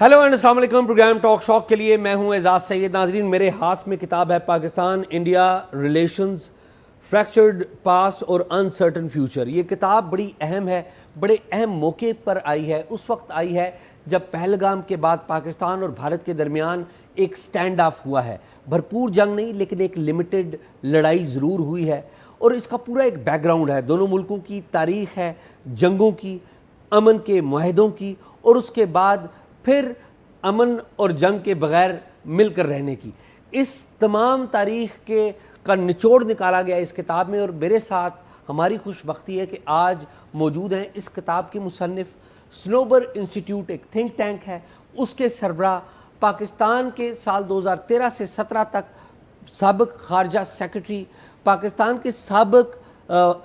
Hello and अस्सलाम वालेकुम। Programme talk shock के लिए मैं हूं एजाज सैयद। नाजरीन, मेरे हाथ में किताब है Pakistan India relations, fractured past और अनसर्टन फ्यूचर। ये किताब बड़ी अहम है, बड़े अहम मौके पर आई है। उस वक्त आई है जब पहलगाम के बाद पाकिस्तान और भारत के दरमियान एक स्टैंड ऑफ हुआ है। भरपूर जंग नहीं, लेकिन एक लिमिटेड लड़ाई ज़रूर हुई है और इसका पूरा एक बैकग्राउंड है। दोनों मुल्कों की तारीख़ है जंगों की, अमन के मुआहदों की, और उसके बाद फिर अमन और जंग के बगैर मिलकर रहने की। इस तमाम तारीख़ के का निचोड़ निकाला गया इस किताब में। और मेरे साथ हमारी खुशबख्ती है कि आज मौजूद हैं इस किताब के मुसन्निफ़। स्नोबर इंस्टीट्यूट एक थिंक टैंक है, उसके सरबराह, पाकिस्तान के साल 2013 से 17 तक साबिक़ खारजा सेक्रेटरी, पाकिस्तान के साबिक़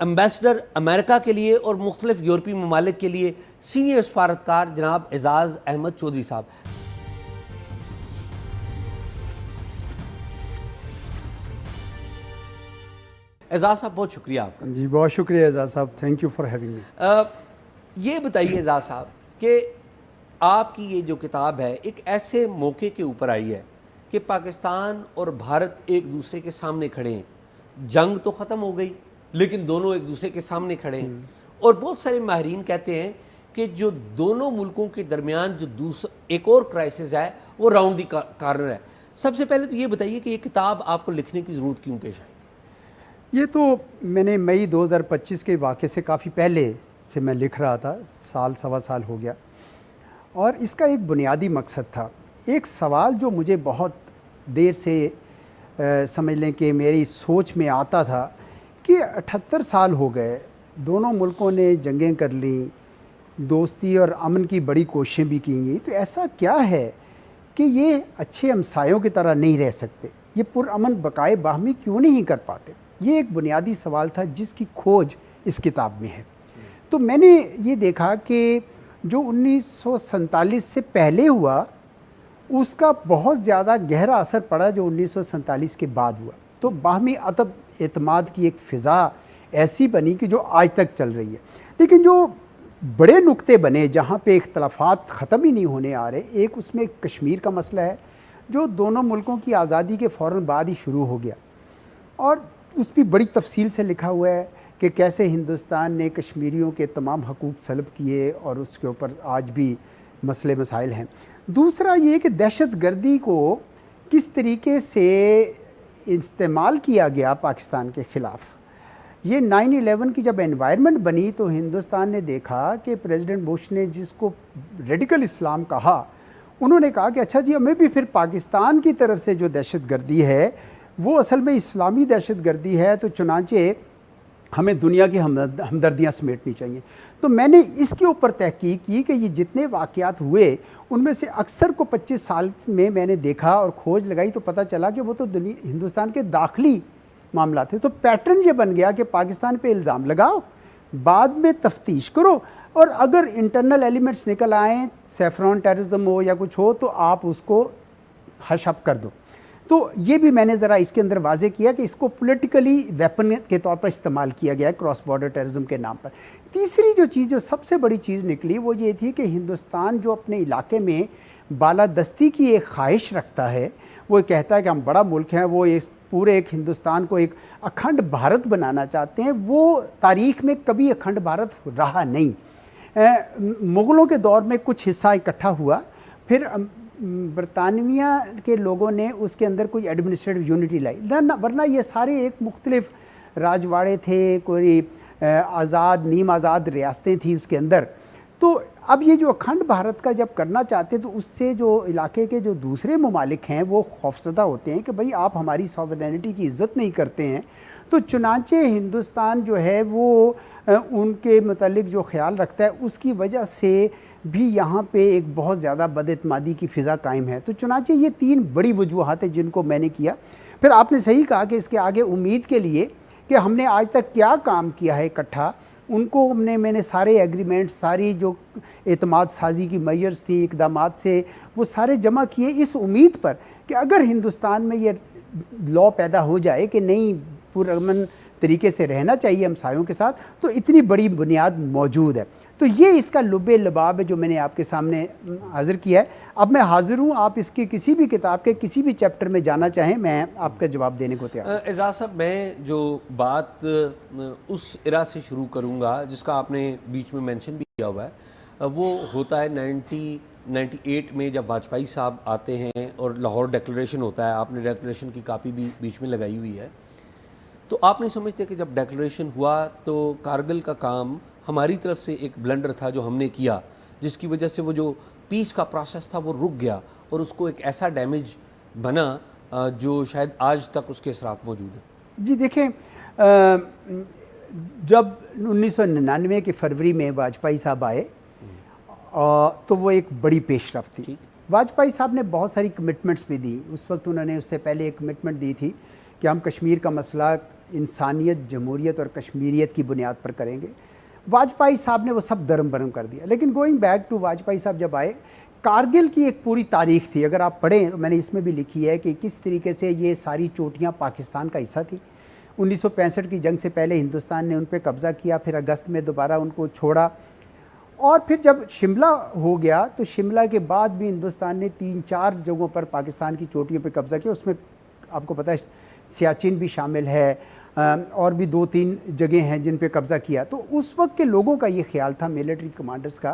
एम्बेसडर अमेरिका के लिए और मुख्तलिफ यूरोपीय ममालिक के लिए सीनियर सफारतकार जनाब एजाज़ अहमद चौधरी साहब। एजाज़ साहब, बहुत शुक्रिया आपका। जी बहुत शुक्रिया एजाज़ साहब, thank you for having me. ये बताइए एजाज़ साहब कि आपकी ये जो किताब है एक ऐसे मौके के ऊपर आई है कि पाकिस्तान और भारत एक दूसरे के सामने खड़े हैं। जंग तो ख़त्म हो गई, लेकिन दोनों एक दूसरे के सामने खड़े हैं। और बहुत सारे माहिरीन कहते हैं कि जो दोनों मुल्कों के दरमियान जो दूसरा एक और क्राइसिस है वो राउंड दी कॉर्नर है। सबसे पहले तो ये बताइए कि ये किताब आपको लिखने की ज़रूरत क्यों पेश आई? ये तो मैंने मई 2025 के वाक़े से काफ़ी पहले से मैं लिख रहा था, साल सवा साल हो गया। और इसका एक बुनियादी मकसद था, एक सवाल जो मुझे बहुत देर से समझ लें कि मेरी सोच में आता था कि 78 साल हो गए, दोनों मुल्कों ने जंगें कर लीं, दोस्ती और अमन की बड़ी कोशिशें भी की गई, तो ऐसा क्या है कि ये अच्छे हमसायों की तरह नहीं रह सकते, ये पुरअमन बकाए बाहमी क्यों नहीं कर पाते? ये एक बुनियादी सवाल था जिसकी खोज इस किताब में है। तो मैंने ये देखा कि जो 1947 से पहले हुआ उसका बहुत ज़्यादा गहरा असर पड़ा जो 1947 के बाद हुआ। तो बाहमी अदब एतमाद की एक फ़िज़ा ऐसी बनी कि जो आज तक चल रही है। लेकिन जो बड़े नुक्ते बने जहाँ पे इख्तलाफात ख़त्म ही नहीं होने आ रहे, एक उसमें कश्मीर का मसला है जो दोनों मुल्कों की आज़ादी के फ़ौरन बाद ही शुरू हो गया, और उस पर बड़ी तफसील से लिखा हुआ है कि कैसे हिंदुस्तान ने कश्मीरियों के तमाम हकूक़ सल्ब किए और उसके ऊपर आज भी मसले मसाइल हैं। दूसरा ये कि दहशत गर्दी को किस तरीके से इस्तेमाल किया गया पाकिस्तान के ख़िलाफ़। ये 9/11 की जब एनवायरनमेंट बनी तो हिंदुस्तान ने देखा कि प्रेसिडेंट बुश ने जिसको रेडिकल इस्लाम कहा, उन्होंने कहा कि अच्छा जी, हमें भी फिर पाकिस्तान की तरफ से जो दहशत गर्दी है वो असल में इस्लामी दहशत गर्दी है, तो चुनांचे हमें दुनिया की हमदर्दियाँ समेटनी चाहिए। तो मैंने इसके ऊपर तहकीक की कि ये जितने वाक़यात हुए उनमें से अक्सर को 25 साल में मैंने देखा और खोज लगाई, तो पता चला कि वो तो हिंदुस्तान के दाखिली मामला थे। तो पैटर्न ये बन गया कि पाकिस्तान पे इल्ज़ाम लगाओ, बाद में तफ्तीश करो, और अगर इंटरनल एलिमेंट्स निकल आएँ, सैफरॉन टेररिज्म हो या कुछ हो, तो आप उसको हश अप कर दो। तो ये भी मैंने ज़रा इसके अंदर वाजे किया कि इसको पॉलिटिकली वेपन के तौर पर इस्तेमाल किया गया है क्रॉस बॉर्डर टेररिज्म के नाम पर। तीसरी जो चीज़, जो सबसे बड़ी चीज़ निकली वो ये थी कि हिंदुस्तान जो अपने इलाके में बालादस्ती की एक ख्वाहिश रखता है, वो कहता है कि हम बड़ा मुल्क हैं, वो इस पूरे एक हिंदुस्तान को एक अखंड भारत बनाना चाहते हैं। वो तारीख़ में कभी अखंड भारत रहा नहीं। मुग़लों के दौर में कुछ हिस्सा इकट्ठा हुआ, फिर बरतानिया के लोगों ने उसके अंदर कोई एडमिनिस्ट्रेटिव यूनिटी लाई, वरना ये सारे एक मुख्तलिफ राजवाड़े थे, कोई आज़ाद नीम आज़ाद रियासतें थी उसके अंदर। तो अब ये जो अखंड भारत का जब करना चाहते तो उससे जो इलाके के जो दूसरे ममालिक हैं वो खौफज़दा होते हैं कि भाई आप हमारी सॉवरेनिटी की इज़्ज़त नहीं करते हैं। तो चुनांचे हिंदुस्तान जो है वो उनके मतलब जो ख्याल रखता है उसकी वजह से भी यहाँ पे एक बहुत ज़्यादा बदएतमादी की फ़िज़ा कायम है। तो चुनांचे ये तीन बड़ी वजूहात हैं जिनको मैंने किया। फिर आपने सही कहा कि इसके आगे उम्मीद के लिए कि हमने आज तक क्या काम किया है इकट्ठा, उनको मैंने सारे एग्रीमेंट, सारी जो एतमाद साजी की मेजर्स थी, इक़दामात से वो सारे जमा किए इस उम्मीद पर कि अगर हिंदुस्तान में ये लॉ पैदा हो जाए कि नहीं पुरअमन तरीके से रहना चाहिए हमसायों के साथ, तो इतनी बड़ी बुनियाद मौजूद है। तो ये इसका लुबे लबाब है जो मैंने आपके सामने हाजिर किया है। अब मैं हाजिर हूँ, आप इसके किसी भी किताब के किसी भी चैप्टर में जाना चाहें, मैं आपका जवाब देने को तैयार हूँ। एजाज साहब, मैं जो बात उस इरा से शुरू करूँगा जिसका आपने बीच में मेंशन भी किया हुआ है, वो होता है 1998 में जब वाजपेयी साहब आते हैं और लाहौर डिक्लेरेशन होता है। आपने डिक्लेरेशन की कापी भी बीच में लगाई हुई है। तो आप नहीं समझते कि जब डिक्लेरेशन हुआ तो कारगिल का काम हमारी तरफ से एक ब्लंडर था जो हमने किया, जिसकी वजह से वो जो पीस का प्रोसेस था वो रुक गया और उसको एक ऐसा डैमेज बना जो शायद आज तक उसके असरात मौजूद हैं? जी देखें, जब 1999 के फरवरी में वाजपेयी साहब आए तो वो एक बड़ी पेशरफ्त थी। वाजपेयी साहब ने बहुत सारी कमिटमेंट्स भी दी। उस वक्त उन्होंने उससे पहले एक कमिटमेंट दी थी कि हम कश्मीर का मसला इंसानियत, जमहूरियत और कश्मीरियत की बुनियाद पर करेंगे। वाजपेयी साहब ने वो सब दरम बरम कर दिया। लेकिन गोइंग बैक टू वाजपेयी साहब जब आए, कारगिल की एक पूरी तारीख थी। अगर आप पढ़ें तो मैंने इसमें भी लिखी है कि किस तरीके से ये सारी चोटियाँ पाकिस्तान का हिस्सा थी। 1965 की जंग से पहले हिंदुस्तान ने उन पर कब्ज़ा किया, फिर अगस्त में दोबारा उनको छोड़ा, और फिर जब शिमला हो गया तो शिमला के बाद भी हिंदुस्तान ने 3-4 जगहों पर पाकिस्तान की चोटियों पर कब्ज़ा किया। उसमें आपको पता है सियाचिन भी शामिल है, और भी 2-3 जगह हैं जिन पे कब्ज़ा किया। तो उस वक्त के लोगों का ये ख्याल था, मिलिट्री कमांडर्स का,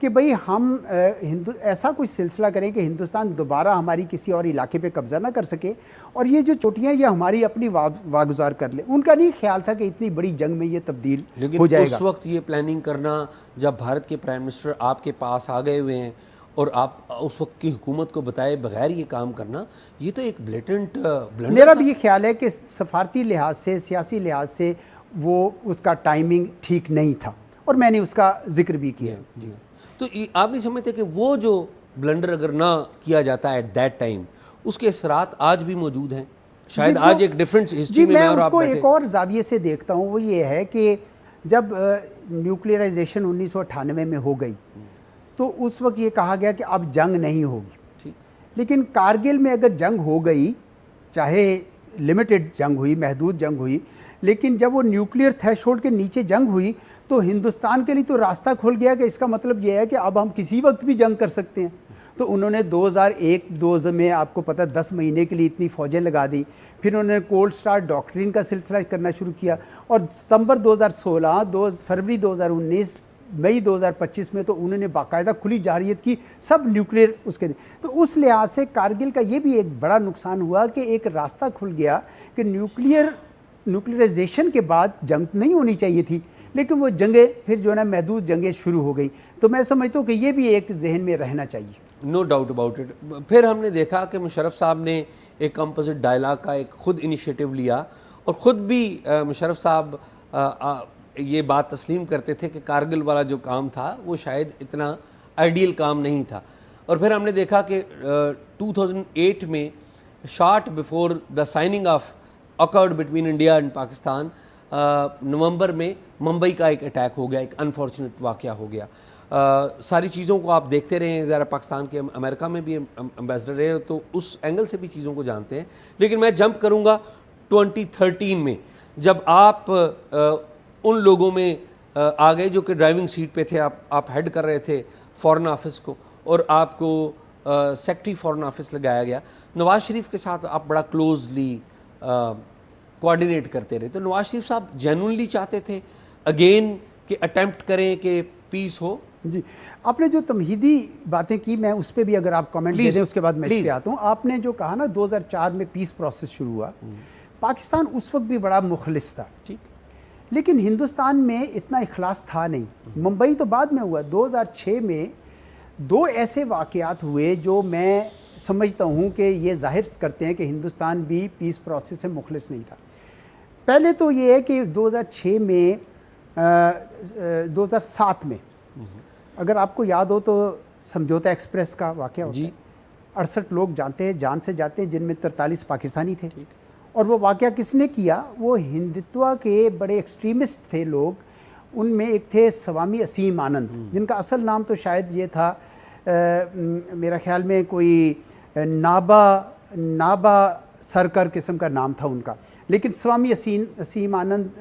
कि भाई हम ऐसा कोई सिलसिला करें कि हिंदुस्तान दोबारा हमारी किसी और इलाके पे कब्ज़ा ना कर सके, और ये जो चोटियाँ ये हमारी अपनी वागुजार कर ले। उनका नहीं ख्याल था कि इतनी बड़ी जंग में ये तब्दील हो जाएगा। उस वक्त ये प्लानिंग करना, जब भारत के प्राइम मिनिस्टर आपके पास आ गए हुए हैं और आप उस वक्त की हुकूमत को बताए बगैर ये काम करना, ये तो एक ब्लेटेंट ब्लंडर। मेरा भी ये ख्याल है कि सफारती लिहाज से, सियासी लिहाज से वो उसका टाइमिंग ठीक नहीं था, और मैंने उसका जिक्र भी किया। जी, तो आप नहीं समझते कि वो जो ब्लंडर अगर ना किया जाता है एट दैट टाइम, उसके असरात आज भी मौजूद हैं? शायद आज एक डिफरेंट हिस्ट्री में मैं उसको एक और जाविये से देखता हूँ। वो ये है कि जब न्यूक्लियराइजेशन 1998 में हो गई तो उस वक्त ये कहा गया कि अब जंग नहीं होगी। लेकिन कारगिल में अगर जंग हो गई, चाहे लिमिटेड जंग हुई, महदूद जंग हुई, लेकिन जब वो न्यूक्लियर थ्रेशोल्ड के नीचे जंग हुई तो हिंदुस्तान के लिए तो रास्ता खुल गया कि इसका मतलब ये है कि अब हम किसी वक्त भी जंग कर सकते हैं। तो उन्होंने 2001-2 में आपको पता 10 महीने के लिए इतनी फ़ौजें लगा दी। फिर उन्होंने कोल्ड स्टार डॉक्ट्रिन का सिलसिला करना शुरू किया, और सितंबर 2016, फरवरी 2019, मई 2025 में तो उन्होंने बाकायदा खुली जारियत की सब न्यूक्लियर उसके। तो उस लिहाज से कारगिल का ये भी एक बड़ा नुकसान हुआ कि एक रास्ता खुल गया कि न्यूक्लियराइजेशन के बाद जंग नहीं होनी चाहिए थी, लेकिन वो जंगें फिर जो है ना महदूद जंगें शुरू हो गई। तो मैं समझता हूँ कि ये भी एक जहन में रहना चाहिए। No doubt about it. फिर हमने देखा कि मुशर्रफ साहब ने एक कंपोजिट डायलॉग का एक खुद इनिशिएटिव लिया, और ख़ुद भी मुशर्रफ साहब ये बात तस्लीम करते थे कि कारगिल वाला जो काम था वो शायद इतना आइडियल काम नहीं था। और फिर हमने देखा कि 2008 में short before the signing of accord between India and Pakistan, नवंबर में मुंबई का एक अटैक हो गया, एक अनफॉर्चुनेट वाक़या हो गया। सारी चीज़ों को आप देखते रहे हैं, ज़रा पाकिस्तान के अमेरिका में भी एम्बेसडर रहे, तो उस एंगल से भी चीज़ों को जानते हैं। लेकिन मैं जंप करूँगा 2013 में, जब आप उन लोगों में आ गए जो कि ड्राइविंग सीट पे थे, आप हेड कर रहे थे फॉरेन ऑफिस को, और आपको सेक्रेटरी फॉरेन ऑफिस लगाया गया। नवाज़ शरीफ के साथ आप बड़ा क्लोजली कोऑर्डिनेट करते रहे। तो नवाज़ शरीफ साहब जेन्युइनली चाहते थे अगेन कि अटेम्प्ट करें कि पीस हो? जी, आपने जो तमहीदी बातें की, मैं उस पर भी अगर आप कमेंट दे दें उसके बाद मैं इस पे आता हूँ। आपने जो कहा ना 2004 में पीस प्रोसेस शुरू हुआ, पाकिस्तान उस वक्त भी बड़ा मुखलिस था, ठीक, लेकिन हिंदुस्तान में इतना इखलास था नहीं। मुंबई तो बाद में हुआ। 2006 में 2 ऐसे वाक़यात हुए जो मैं समझता हूँ कि ये जाहिर करते हैं कि हिंदुस्तान भी पीस प्रोसेस से मुखलिस नहीं था। पहले तो ये है कि 2006 में 2007 में अगर आपको याद हो तो समझौता एक्सप्रेस का वाक़या होता है। 68 लोग जान से जाते हैं, जिनमें 43 पाकिस्तानी थे। और वो वाक़या किसने किया? वो हिंदुत्व के बड़े एक्सट्रीमिस्ट थे लोग। उनमें एक थे स्वामी असीम आनंद, जिनका असल नाम तो शायद ये था, मेरा ख्याल में कोई नाबा सरकार किस्म का नाम था उनका, लेकिन स्वामी असीम आनंद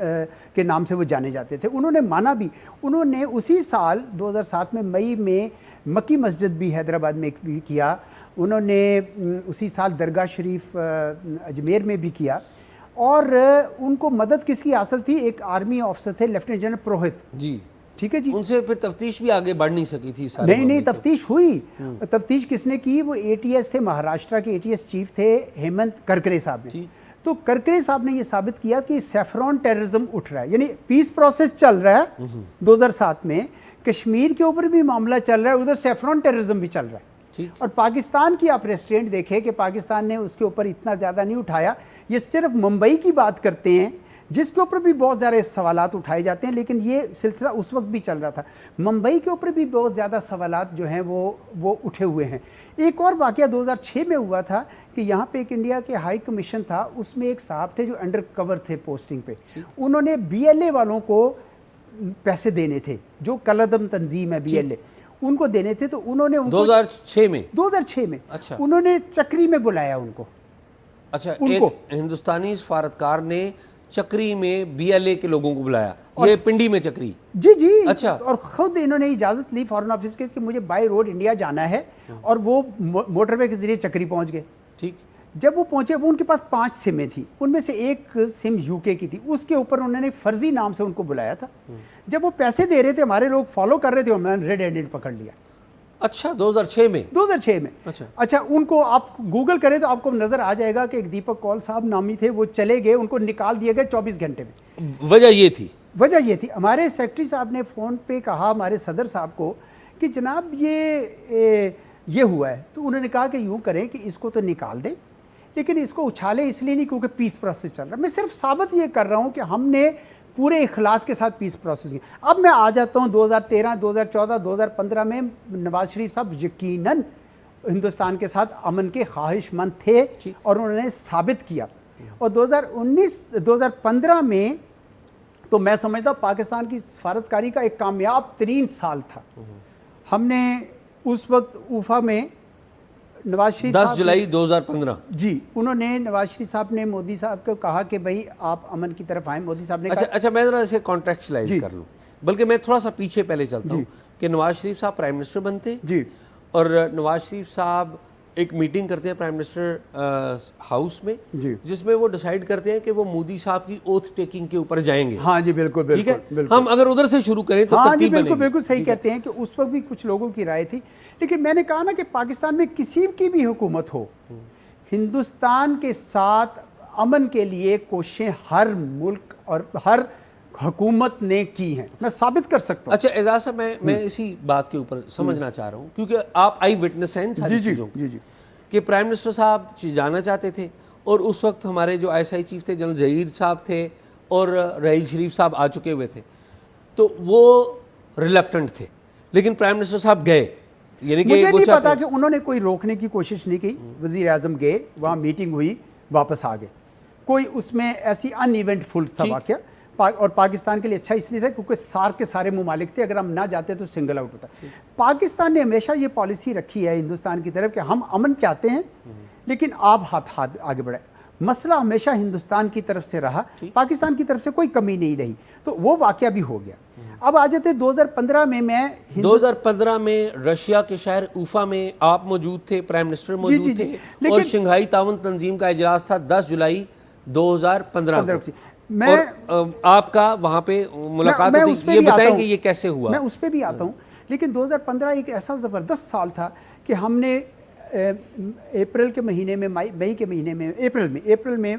के नाम से वो जाने जाते थे। उन्होंने माना भी, उन्होंने उसी साल 2007 में मई में मक्की मस्जिद भी हैदराबाद में भी किया, उन्होंने उसी साल दरगाह शरीफ अजमेर में भी किया। और उनको मदद किसकी हासिल थी? एक आर्मी ऑफिसर थे लेफ्टिनेंट जनरल पुरोहित जी, ठीक है जी। उनसे फिर तफ्तीश भी आगे बढ़ नहीं सकी थी सारे नहीं, तफ्तीश हुई। तफ्तीश किसने की? वो एटीएस थे, महाराष्ट्र के एटीएस चीफ थे हेमंत करकरे साहब ने। तो करकरे साहब ने ये साबित किया कि सैफरॉन टेररिज्म उठ रहा है, यानी पीस प्रोसेस चल रहा है 2007 में, कश्मीर के ऊपर भी मामला चल रहा है, उधर सैफरॉन टेररिज्म भी चल रहा है। और पाकिस्तान की आप रेस्टोरेंट देखें कि पाकिस्तान ने उसके ऊपर इतना ज़्यादा नहीं उठाया, ये सिर्फ मुंबई की बात करते हैं जिसके ऊपर भी बहुत ज़्यादा सवालात उठाए जाते हैं, लेकिन ये सिलसिला उस वक्त भी चल रहा था। मुंबई के ऊपर भी बहुत ज़्यादा सवालात जो हैं वो उठे हुए हैं। एक और वाक़या 2006 में हुआ था कि यहाँ पे एक इंडिया के हाई कमीशन था, उसमें एक साहब थे जो अंडर कवर थे पोस्टिंग पे, उन्होंने BLA वालों को पैसे देने थे, जो कलदम तंजीम है BLA, उनको देने थे। तो उन्होंने 2006 में अच्छा, उन्होंने चक्री में बुलाया उनको। अच्छा, एक हिंदुस्तानी सफारतकार ने चक्री में BLA के लोगों को बुलाया, ये पिंडी में चक्री? जी। अच्छा। और खुद इन्होंने इजाज़त ली फॉरेन ऑफिस के कि मुझे बाय रोड इंडिया जाना है, और वो मोटरवे के जरिए चक्री पहुंच गए। ठीक। जब वो पहुंचे, वो उनके पास 5 सिमें थी, उनमें से एक सिम UK की थी, उसके ऊपर उन्होंने फर्जी नाम से उनको बुलाया था। जब वो पैसे दे रहे थे, हमारे लोग फॉलो कर रहे थे, उन्होंने रेड हैंडेड पकड़ लिया। अच्छा, 2006 में? अच्छा, उनको आप गूगल करें तो आपको नजर आ जाएगा कि एक दीपक कौल साहब नामी थे, वो चले गए, उनको निकाल दिए गए 24 घंटे में। वजह ये थी हमारे सेक्रेटरी साहब ने फ़ोन पे कहा हमारे सदर साहब को कि जनाब ये हुआ है। तो उन्होंने कहा कि यूँ करें कि इसको तो निकाल दें, लेकिन इसको उछाले इसलिए नहीं क्योंकि पीस प्रोसेस चल रहा है। मैं सिर्फ साबित ये कर रहा हूँ कि हमने पूरे इखलास के साथ पीस प्रोसेस किया। अब मैं आ जाता हूँ 2013, 2014, 2015 में नवाज शरीफ साहब यकीनन हिंदुस्तान के साथ अमन के ख्वाहिशमंद थे और उन्होंने साबित किया। और 2015 में तो मैं समझता हूँ पाकिस्तान की सफारतकारी का एक कामयाब तरीन साल था। हमने उस वक्त ऊफा में नवाज शरीफ 10 जुलाई 2015 जी, उन्होंने नवाज शरीफ साहब ने मोदी साहब को कहा कि भाई आप अमन की तरफ आए। मोदी साहब ने अच्छा, मैं ज़रा इसे कॉन्टेक्चुअलाइज कर लूँ, बल्कि मैं थोड़ा सा पीछे पहले चलता हूँ कि नवाज शरीफ साहब प्राइम मिनिस्टर बनते जी, और नवाज शरीफ साहब एक मीटिंग करते हैं प्राइम मिनिस्टर हाउस में, जिसमें वो डिसाइड करते हैं कि वो मोदी साहब की ओथ टेकिंग के ऊपर जाएंगे। हाँ जी, बिल्कुल ठीक है। हम अगर उधर से शुरू करें तो हाँ जी, बिल्कुल सही कहते हैं कि उस वक्त भी कुछ लोगों की राय थी। लेकिन मैंने कहा ना कि पाकिस्तान में किसी की भी हुकूमत हो, हिंदुस्तान के साथ अमन के लिए कोशिशें हर मुल्क और हर हुकूमत ने की हैं, मैं साबित कर सकता हूँ। अच्छा एजाज साहब, मैं इसी बात के ऊपर समझना चाह रहा हूँ, क्योंकि आप आई विटनेस हैं सारी चीज़ों कि प्राइम मिनिस्टर साहब जाना चाहते थे, और उस वक्त हमारे जो ISI चीफ थे जनरल जहीर साहब थे और रहील शरीफ साहब आ चुके हुए थे, तो वो रिलक्टेंट थे, लेकिन प्राइम मिनिस्टर साहब गए। यानी कि मुझे नहीं पता कि उन्होंने कोई रोकने की कोशिश नहीं की। वज़ीर आज़म गए, वहाँ मीटिंग हुई, वापस आ गए। कोई उसमें ऐसी अनइवेंटफुल था वाक़या, और पाकिस्तान के लिए अच्छा इसलिए था क्योंकि सार्क के सारे ममालिक थे, अगर हम ना जाते तो सिंगल आउट होता। पाकिस्तान ने हमेशा ये पॉलिसी रखी है हिंदुस्तान की तरफ कि हम अमन चाहते हैं, लेकिन आप हाथ आगे बढ़ाए। मसला हमेशा हिंदुस्तान की तरफ से रहा, पाकिस्तान की तरफ से कोई कमी नहीं रही, तो वो वाक़या भी हो गया। अब आ जाते 2015 में, मैं 2015 में रशिया के शहर ऊफा में आप मौजूद थे, प्राइम मिनिस्टर मौजूद थे, और शंघाई ताउन तंजीम का इजलास था 10 जुलाई 2015 को। और आपका वहाँ पे मुलाकात होती, ये बताएं कि ये कैसे हुआ? मैं उस पर भी आता हूँ, लेकिन 2015 एक ऐसा ज़बरदस्त साल था कि हमने अप्रैल के महीने में, मई के महीने में, अप्रैल में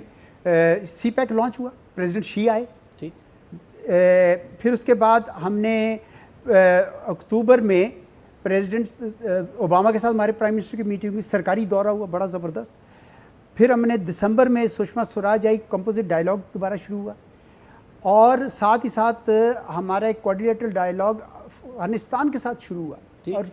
CPEC लॉन्च हुआ, प्रेसिडेंट शी आए। ठीक। फिर उसके बाद हमने अक्टूबर में प्रेसिडेंट ओबामा के साथ हमारे प्राइम मिनिस्टर की मीटिंग हुई, सरकारी दौरा हुआ बड़ा ज़बरदस्त। फिर हमने दिसंबर में सुषमा स्वराज आई, कंपोजिट डायलॉग दोबारा शुरू हुआ, और साथ ही साथ हमारा एक कोऑर्डिनेटर डायलॉग अफगानिस्तान के साथ शुरू हुआ, और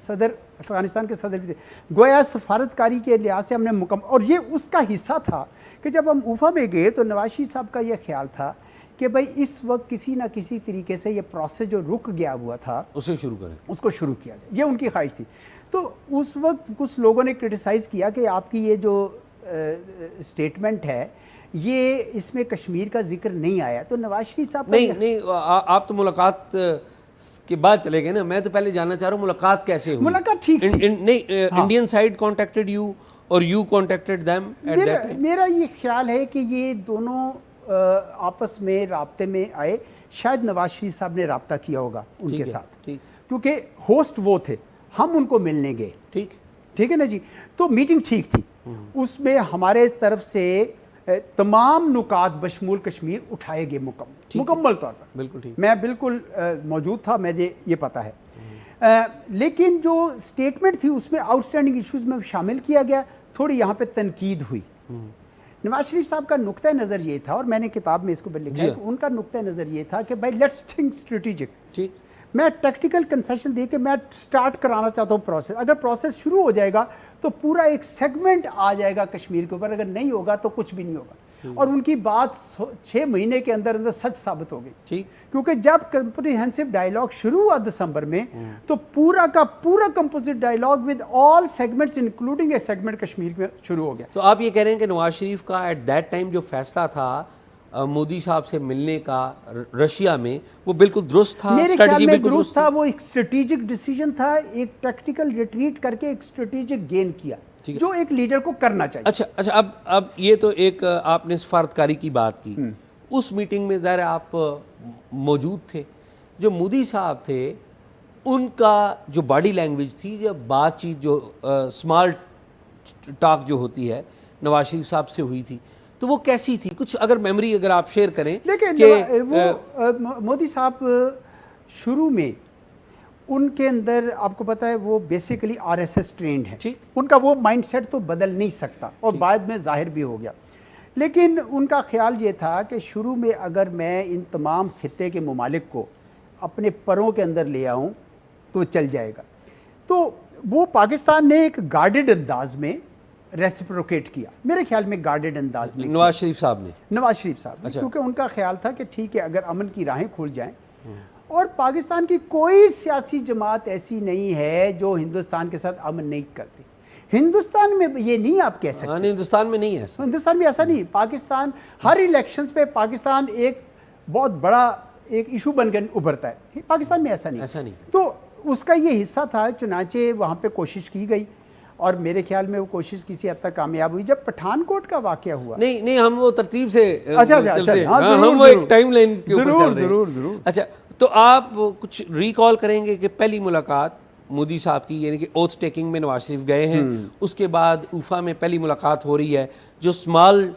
अफगानिस्तान के सदर भी थे। गोया सफारतकारी के लिहाज से हमने और ये उसका हिस्सा था कि जब हम ऊफा में गए तो नवाज शरीफ साहब का ये ख्याल था कि भाई इस वक्त किसी ना किसी तरीके से ये प्रोसेस जो रुक गया हुआ था उसे शुरू करें, उसको शुरू किया जाए, ये उनकी ख्वाहिश थी। तो उस वक्त कुछ लोगों ने क्रिटिसाइज़ किया कि आपकी ये जो स्टेटमेंट है ये इसमें कश्मीर का जिक्र नहीं आया। तो नवाज शरीफ साहब नहीं, आप तो मुलाकात के बाद चले गए ना, मैं तो पहले जानना चाह रहा हूँ मुलाकात कैसे हुई। मुलाकात ठीक थी। नहीं, इंडियन साइड कॉन्टेक्टेड यू और you contacted them at that time? मेरा ये ख्याल है कि ये दोनों आपस में राब्ते में आए, शायद नवाज शरीफ साहब ने राब्ता किया होगा उनके साथ, ठीक, क्योंकि होस्ट वो थे, हम उनको मिलने गए। ठीक है ना जी। तो मीटिंग ठीक थी, उसमें हमारे तरफ से तमाम नुकात बशमूल कश्मीर उठाए गए मुकम्मल तौर पर। बिल्कुल ठीक, मैं बिल्कुल मौजूद था, मुझे ये पता है। लेकिन जो स्टेटमेंट थी उसमें आउटस्टैंडिंग इश्यूज में शामिल किया गया, थोड़ी यहाँ पे तनकीद हुई। नवाज शरीफ साहब का नुक्ता नज़र ये था, और मैंने किताब में इसको लिखा है कि उनका नुक्ता नज़र ये था कि भाई लेट्स थिंक स्ट्रेटेजिक। ठीक, मैं टेक्निकल कंसेशन दे के मैं स्टार्ट कराना चाहता हूँ प्रोसेस। अगर प्रोसेस शुरू हो जाएगा तो पूरा एक सेगमेंट आ जाएगा कश्मीर के ऊपर, अगर नहीं होगा तो कुछ भी नहीं होगा। और उनकी बात 6 महीने के अंदर अंदर सच साबित हो गई। ठीक, क्योंकि जब कंप्रिहेंसिव डायलॉग शुरू हुआ दिसंबर में, तो पूरा का पूरा composite dialogue with all segments including a segment Kashmir में शुरू हो गया। तो आप ये कह रहे हैं कि नवाज शरीफ का एट दैट टाइम जो फैसला था मोदी साहब से मिलने का रशिया में, वो बिल्कुल दुरुस्त था? मेरे ख्याल में दुरुस्त था। वो एक स्ट्रेटेजिक डिसीजन था, एक टैक्टिकल रिट्रीट करके एक स्ट्रेटेजिक गेन किया, जो एक लीडर को करना चाहिए। अच्छा, अब ये तो एक आपने सफारतकारी की बात की, उस मीटिंग में ज़ाहिर आप मौजूद थे। जो मोदी साहब थे उनका जो बॉडी लैंग्वेज थी, जो बातचीत, जो स्मॉल टॉक जो होती है नवाज शरीफ साहब से हुई थी, तो वो कैसी थी? कुछ अगर मेमोरी अगर आप शेयर करें। देखिए, वो मोदी साहब शुरू में उनके अंदर, आपको पता है, वो बेसिकली आरएसएस ट्रेंड है। ठीक, उनका वो माइंडसेट तो बदल नहीं सकता, और बाद में जाहिर भी हो गया। लेकिन उनका ख्याल ये था कि शुरू में अगर मैं इन तमाम खित्ते के ममालिक को अपने परों के अंदर ले आऊँ तो चल जाएगा। तो वो पाकिस्तान ने एक गार्डेड अंदाज में रेसिप्रोकेट किया, मेरे ख्याल में गार्डेड अंदाज में। नवाज शरीफ साहब ने? अच्छा। क्योंकि उनका ख्याल था कि ठीक है, अगर अमन की राहें खुल जाएं, और पाकिस्तान की कोई सियासी जमात ऐसी नहीं है जो हिंदुस्तान के साथ अमन नहीं करती। हिंदुस्तान में ये नहीं आप कह सकते। हिंदुस्तान में नहीं है ऐसा। हिंदुस्तान में ऐसा नहीं। पाकिस्तान हर इलेक्शंस पे पाकिस्तान एक बहुत बड़ा एक इशू बनकर उभरता है। पाकिस्तान में ऐसा नहीं। तो उसका ये हिस्सा था, चुनाचे वहाँ पे कोशिश की गई, और मेरे ख्याल में वो कोशिश किसी हद तक कामयाब हुई। जब पठानकोट का वाकया हुआ, नहीं, हम वो तरतीब से अच्छा, हम वो एक टाइम लाइन के ऊपर चल रहे हैं। जरूर। अच्छा, तो आप कुछ रिकॉल करेंगे कि पहली मुलाकात मोदी साहब की, यानी कि ओथ टेकिंग में नवाज शरीफ गए हैं, उसके बाद उफा में पहली मुलाकात हो रही है, जो स्मॉल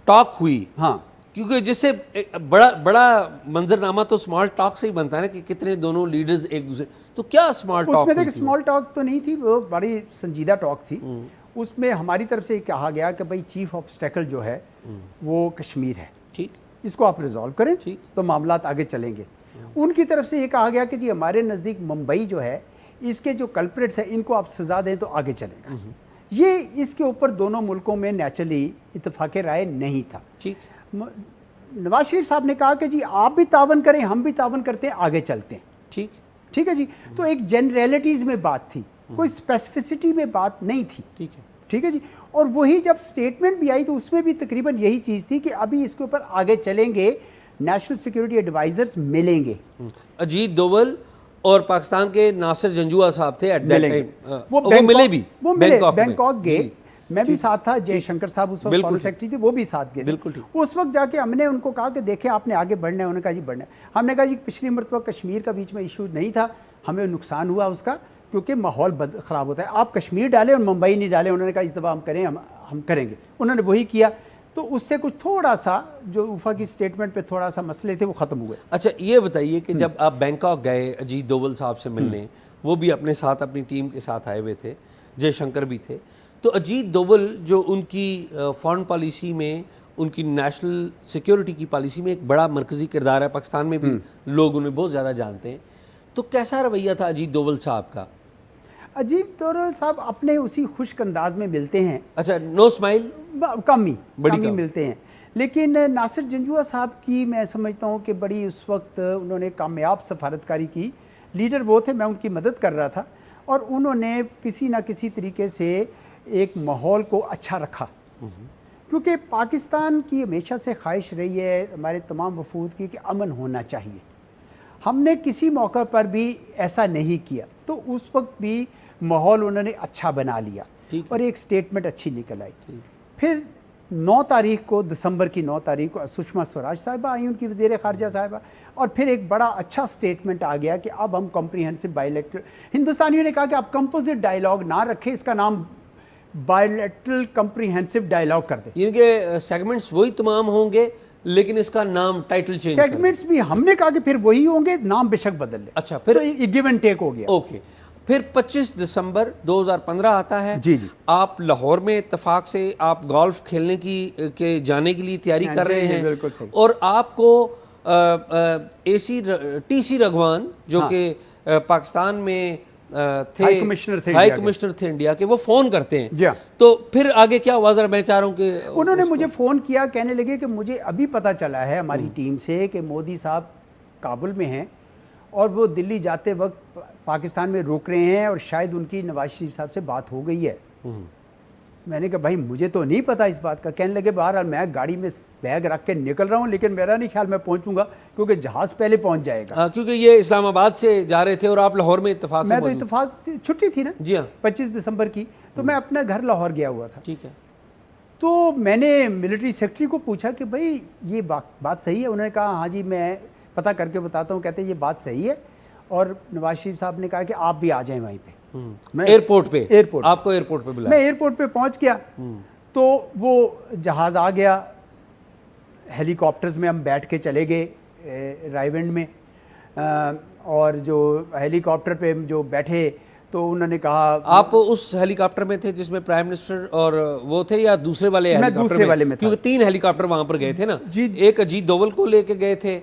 टॉक हुई। हाँ, क्योंकि जिससे बड़ा मंजरनामा तो स्मॉल टॉक से ही बनता है ना, कि कितने दोनों लीडर्स एक दूसरे। तो क्या स्मॉल टॉक? उसमें देखिए, स्मॉल टॉक तो नहीं थी, वो बड़ी संजीदा टॉक थी। उसमें हमारी तरफ से कहा गया कि भाई चीफ ऑब्स्टेकल जो है वो कश्मीर है। ठीक, इसको आप रिजॉल्व करें, ठीक, तो मामलात आगे चलेंगे। उनकी तरफ से ये कहा गया कि जी हमारे नज़दीक मुंबई जो है, इसके जो कल्प्रिट्स हैं इनको आप सज़ा दें तो आगे चलेगा। ये इसके ऊपर दोनों मुल्कों में नेचुरली इत्तेफाक राय नहीं था। ठीक, नवाज शरीफ साहब ने कहा कि जी आप भी तावन करें, हम भी तावन करते हैं, आगे चलते हैं। ठीक है जी। तो एक जनरलिटीज़ में बात थी, कोई स्पेसिफिसिटी में बात नहीं थी। ठीक है जी। और वही जब स्टेटमेंट भी आई तो उसमें भी तकरीबन यही चीज़ थी कि अभी इसके ऊपर आगे चलेंगे, नेशनल सिक्योरिटी एडवाइजर्स मिलेंगे। अजीत डोवल और पाकिस्तान के नासिर जंजुआ साहब थे एट दैट टाइम। वो मिले भी, वो बैंकॉक गए, मैं भी साथ था, जयशंकर साहब उस वक्त फॉरेन सेक्रेटरी थे, वो भी साथ गए। बिल्कुल ठीक। उस वक्त जाके हमने उनको कहा कि देखें आपने आगे बढ़ना है। उन्होंने कहा जी बढ़ना है। हमने कहा जी पिछली मरतबा कश्मीर का बीच में इशू नहीं था, हमें नुकसान हुआ उसका, क्योंकि माहौल ख़राब होता है। आप कश्मीर डालें और मुंबई नहीं डालें। उन्होंने कहा इस दफ़ा हम करें, हम करेंगे। उन्होंने वही किया। तो उससे कुछ थोड़ा सा जो उफा की स्टेटमेंट पे थोड़ा सा मसले थे वो ख़त्म हुए। अच्छा, ये बताइए कि जब आप बैंकॉक गए अजीत डोवल साहब से मिलने, वो भी अपने साथ अपनी टीम के साथ आए हुए थे, जयशंकर भी थे, तो अजीत डोवल जो उनकी फॉरेन पॉलिसी में, उनकी नेशनल सिक्योरिटी की पॉलिसी में एक बड़ा मरकज़ी किरदार है, पाकिस्तान में भी लोग उन्हें बहुत ज़्यादा जानते हैं, तो कैसा रवैया था अजीत डोवल साहब का? अजीत डोवल साहब अपने उसी खुश्क अंदाज में मिलते हैं। अच्छा, नो स्माइल, कम ही मिलते हैं। लेकिन नासिर जंजुआ साहब की मैं समझता हूँ कि बड़ी उस वक्त उन्होंने कामयाब सफारतकारी की। लीडर वो थे, मैं उनकी मदद कर रहा था, और उन्होंने किसी ना किसी तरीके से एक माहौल को अच्छा रखा। क्योंकि पाकिस्तान की हमेशा से ख्वाहिश रही है हमारे तमाम वफूद की कि अमन होना चाहिए। हमने किसी मौका पर भी ऐसा नहीं किया, तो उस वक्त भी माहौल उन्होंने अच्छा बना लिया और एक स्टेटमेंट अच्छी निकल आई। फिर 9 तारीख को, दिसंबर की 9 तारीख को सुषमा स्वराज साहिबा आई, उनकी वज़ीर ख़ारजा साहिबा, और फिर एक बड़ा अच्छा स्टेटमेंट आ गया कि अब हम कॉम्प्रिहेंसिव बायलैटरल, हिंदुस्तानियों ने कहा कि आप कंपोजिट डायलॉग ना रखें, इसका नाम बायलैटरल कॉम्प्रिहेंसिव डायलॉग कर दें। इनके सेगमेंट्स वही तमाम होंगे लेकिन इसका नाम, टाइटल चेंज, सेगमेंट्स भी हमने कहा कि फिर वही होंगे, नाम बेशक बदल ले। अच्छा, फिर तो गिव एंड टेक हो गया। ओके, फिर 25 दिसंबर 2015 आता है। जी जी। आप लाहौर में इत्तेफाक से आप गोल्फ खेलने की के जाने के लिए तैयारी कर रहे हैं। बिल्कुल सही। और आपको टीसी रघवान जो कि पाकिस्तान में थे, हाई कमिश्नर थे इंडिया के, वो फ़ोन करते हैं। तो फिर आगे क्या हुआ, ज़रा मैं चाह रहा हूँ कि उन्होंने मुझे फ़ोन किया, कहने लगे कि मुझे अभी पता चला है हमारी टीम से कि मोदी साहब काबुल में हैं और वो दिल्ली जाते वक्त पाकिस्तान में रुक रहे हैं और शायद उनकी नवाज शरीफ साहब से बात हो गई है। मैंने कहा भाई मुझे तो नहीं पता इस बात का। कहने लगे बहरहाल मैं गाड़ी में बैग रख के निकल रहा हूँ, लेकिन मेरा नहीं ख्याल मैं पहुँचूंगा क्योंकि जहाज़ पहले पहुँच जाएगा। क्योंकि ये इस्लामाबाद से जा रहे थे और आप लाहौर में इत्तेफाक से मैं तो इत्तेफाक छुट्टी थी ना, जी हाँ, 25 दिसंबर की, तो मैं अपना घर लाहौर गया हुआ था। ठीक है। तो मैंने मिलिट्री सेक्रेटरी को पूछा कि भाई ये बात सही है? उन्होंने कहा हाँ जी मैं पता करके बताता हूँ। कहते ये बात सही है, और नवाज शरीफ साहब ने कहा कि आप भी आ जाएं वहीं पे। मैं एयरपोर्ट आपको एयरपोर्ट पे बुलाया। मैं एयरपोर्ट पे पहुंच गया, तो वो जहाज़ आ गया, हेलीकॉप्टर्स में हम बैठ के चले गए रायविंड में, और जो हेलीकॉप्टर पे जो बैठे तो उन्होंने कहा। आप उस हेलीकॉप्टर में थे जिसमें प्राइम मिनिस्टर और वो थे, या दूसरे वाले? मैं दूसरे वाले में था, क्योंकि 3 हेलीकॉप्टर वहां पर गए थे ना। एक अजीत दोवल को लेके गए थे।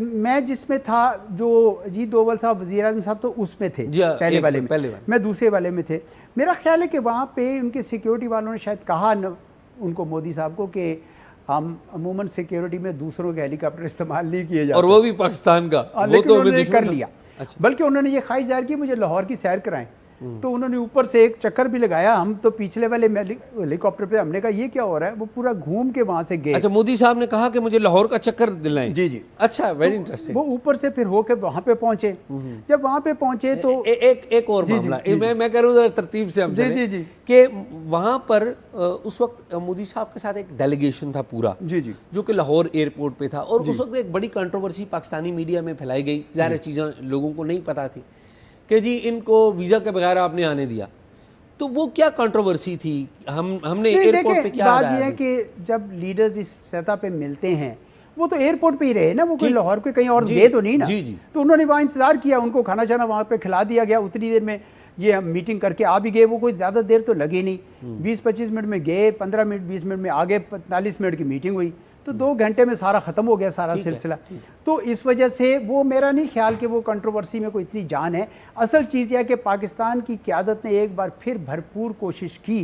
मैं जिसमें था, जो अजीत दोवल साहब वज़ीर आज़म साहब तो उसमें थे, पहले वाले में। मैं दूसरे वाले में थे। मेरा ख्याल है कि वहाँ पे उनके सिक्योरिटी वालों ने शायद कहा उनको, मोदी साहब को, कि हम अमूमन सिक्योरिटी में दूसरों के हेलीकॉप्टर इस्तेमाल नहीं किए जाते, और वो भी पाकिस्तान का। लेकिन तो उन्होंने कर लिया। अच्छा। बल्कि उन्होंने ये ख्वाहिश जाहिर की मुझे लाहौर की सैर कराएं, तो उन्होंने ऊपर से एक चक्कर भी लगाया। हम तो पिछले वाले हेलीकॉप्टर पे, हमने कहा ये क्या हो रहा है, वो पूरा घूम के वहाँ से गए। अच्छा, मोदी साहब ने कहा कि मुझे लाहौर का चक्कर दिलाएं। जी जी। अच्छा, वेरी इंटरेस्टिंग। वो ऊपर से फिर होके वहाँ पे पहुँचे। जब वहाँ पे पहुँचे तो एक और मामला, मैं कह रहा हूँ जरा तरतीब से हम जी जी कि वहाँ पर उस वक्त मोदी साहब के साथ एक डेलीगेशन था पूरा, जी जी, जो कि लाहौर एयरपोर्ट पे था। और उस वक्त एक बड़ी कंट्रोवर्सी पाकिस्तानी मीडिया में फैलाई गई, ज़ाहिर चीज़ें लोगों को नहीं पता थी कि जी इनको वीज़ा के बगैर आपने आने दिया। तो वो क्या कंट्रोवर्सी थी? हमने एयरपोर्ट पे क्या बात ये है कि जब लीडर्स इस सतह पे मिलते हैं, वो तो एयरपोर्ट पे ही रहे ना, वो कोई लाहौर के कहीं और गए तो नहीं ना। जी जी। तो उन्होंने वहाँ इंतजार किया, उनको खाना शाना वहाँ पे खिला दिया गया। उतनी देर में ये हम मीटिंग करके आ भी गए। वो कोई ज़्यादा देर तो लगी नहीं, 20-25 मिनट में गए, 15 मिनट 20 मिनट में आगे, 45 मिनट की मीटिंग हुई, तो 2 घंटे में सारा ख़त्म हो गया सारा सिलसिला। तो इस वजह से वो, मेरा नहीं ख्याल कि वो कंट्रोवर्सी में कोई इतनी जान है। असल चीज़ यह कि पाकिस्तान की क़यादत ने एक बार फिर भरपूर कोशिश की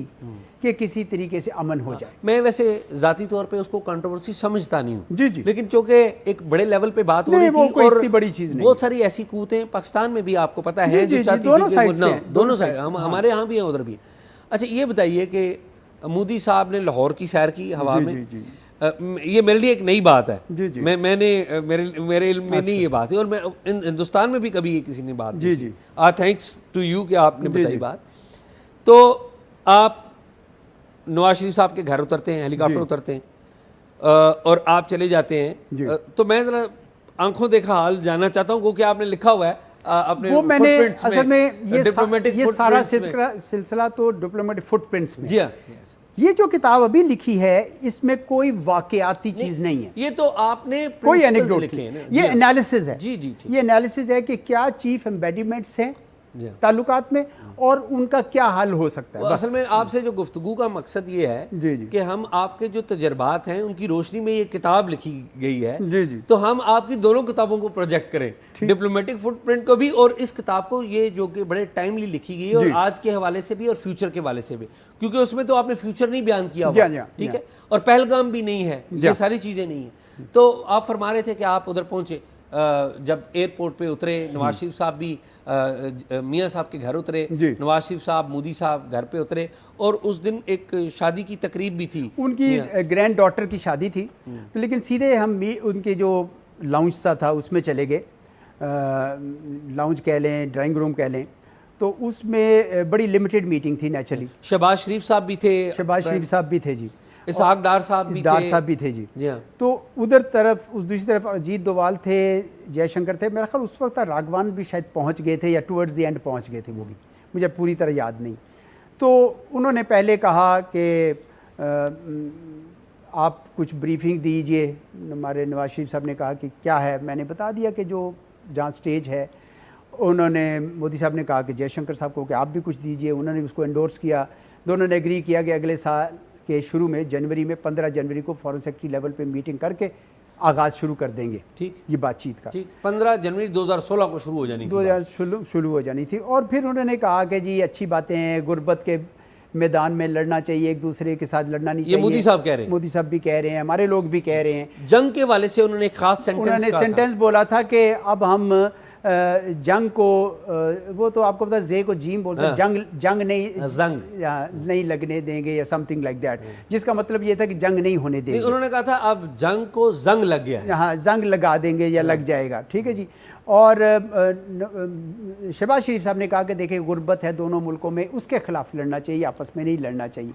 कि किसी तरीके से अमन हो जाए। मैं वैसे ज़ाती तौर पे उसको कंट्रोवर्सी समझता नहीं हूँ, जी जी, लेकिन चूँकि एक बड़े लेवल पे बात हो रही थी और इतनी बड़ी चीज़ नहीं, बहुत सारी ऐसी कूतें पाकिस्तान में भी आपको पता है जो चाहती थी कि दोनों साइड, हमारे यहाँ भी है उधर भी। अच्छा, ये बताइए कि मोदी साहब ने लाहौर की सैर की हवा में, ये मेरे लिए एक नई बात है। जी जी। मेरे इल्म में नहीं ये बात है, और मैं हिंदुस्तान में भी कभी ये किसी ने बात जी जी, थैंक्स टू यू कि आपने बताई बात। तो आप नवाज शरीफ साहब के घर उतरते हैं, हेलीकॉप्टर उतरते हैं, और आप चले जाते हैं। तो मैं जरा आंखों देखा हाल जानना चाहता हूँ, क्योंकि आपने लिखा हुआ है अपने वो मैंने असल में ये सारा सिलसिला तो डिप्लोमेटिक फुटप्रिंट्स में। जी हाँ, ये जो किताब अभी लिखी है इसमें कोई वाकयाती चीज नहीं है, ये तो आपने कोई एनेक्डोट लिखे हैं, ये एनालिसिस है। जी जी, ये एनालिसिस है कि क्या चीफ एम्बेडिमेंट्स हैं ताल्लुकात में और उनका क्या हल हो सकता है। असल में आपसे जो गुफ्तगू का मकसद ये है कि हम आपके जो तजर्बात हैं उनकी रोशनी में ये किताब लिखी गई है, जी जी, तो हम आपकी दोनों किताबों को प्रोजेक्ट करें, डिप्लोमेटिक फुटप्रिंट को भी और इस किताब को, ये जो कि बड़े टाइमली लिखी गई है और आज के हवाले से भी और फ्यूचर के हवाले से भी, क्योंकि उसमें तो आपने फ्यूचर नहीं बयान किया हुआ, ठीक है, और पहलगाम भी नहीं है, ये सारी चीज़ें नहीं है। तो आप फरमा रहे थे कि आप उधर पहुंचे, जब एयरपोर्ट पे उतरे, नवाज शरीफ साहब भी मियाँ साहब के घर उतरे, जी। नवाज शरीफ साहब, मोदी साहब घर पे उतरे, और उस दिन एक शादी की तकरीब भी थी, उनकी ग्रैंड डॉटर की शादी थी। तो लेकिन सीधे हम उनके जो लाउंज सा था उसमें चले गए, लाउंज कह लें, ड्राइंग रूम कह लें, तो उसमें बड़ी लिमिटेड मीटिंग थी नेचुरली। शहबाज शरीफ साहब भी थे, शहबाज शरीफ साहब भी थे जी, इसहाक डार साहब भी डार थे, साहब भी थे जी। जी हाँ। तो उधर तरफ, उस दूसरी तरफ अजीत डोभाल थे, जयशंकर थे, मेरा ख्याल उस वक्त राघवान भी शायद पहुंच गए थे या टुवर्ड्स द एंड पहुंच गए थे, वो भी मुझे पूरी तरह याद नहीं। तो उन्होंने पहले कहा कि आप कुछ ब्रीफिंग दीजिए। हमारे नवाज शरीफ साहब ने कहा कि क्या है, मैंने बता दिया कि जो जहाँ स्टेज है। उन्होंने, मोदी साहब ने कहा कि जयशंकर साहब को कि आप भी कुछ दीजिए, उन्होंने उसको एंडोर्स किया। दोनों ने एग्री किया कि अगले साल के शुरू में, जनवरी में, 15 जनवरी को फॉरेन सेक्रेटरी लेवल पे मीटिंग करके आगाज़ शुरू कर देंगे, ठीक, ये बातचीत का। ठीक, 15 जनवरी 2016 को शुरू हो जानी थी, 2000 शुरू हो जानी थी। और फिर उन्होंने कहा कि जी अच्छी बातें हैं, गुर्बत के मैदान में लड़ना चाहिए, एक दूसरे के साथ लड़ना नहीं चाहिए। ये मोदी साहब कह रहे हैं, मोदी साहब भी कह रहे हैं, हमारे लोग भी कह रहे हैं। जंग के वाले से उन्होंने एक खास सेंटेंस बोला था कि अब हम जंग को, वो तो आपको पता, जे को जीम बोलते हैं, जंग नहीं लगने देंगे या समथिंग लाइक दैट, जिसका मतलब ये था कि जंग नहीं होने देंगे। उन्होंने कहा था अब जंग को जंग लग गया है, हाँ, जंग लगा देंगे या लग जाएगा, ठीक है जी। और शहबाज शरीफ साहब ने कहा कि देखिए गुर्बत है दोनों मुल्कों में, उसके खिलाफ लड़ना चाहिए, आपस में नहीं लड़ना चाहिए।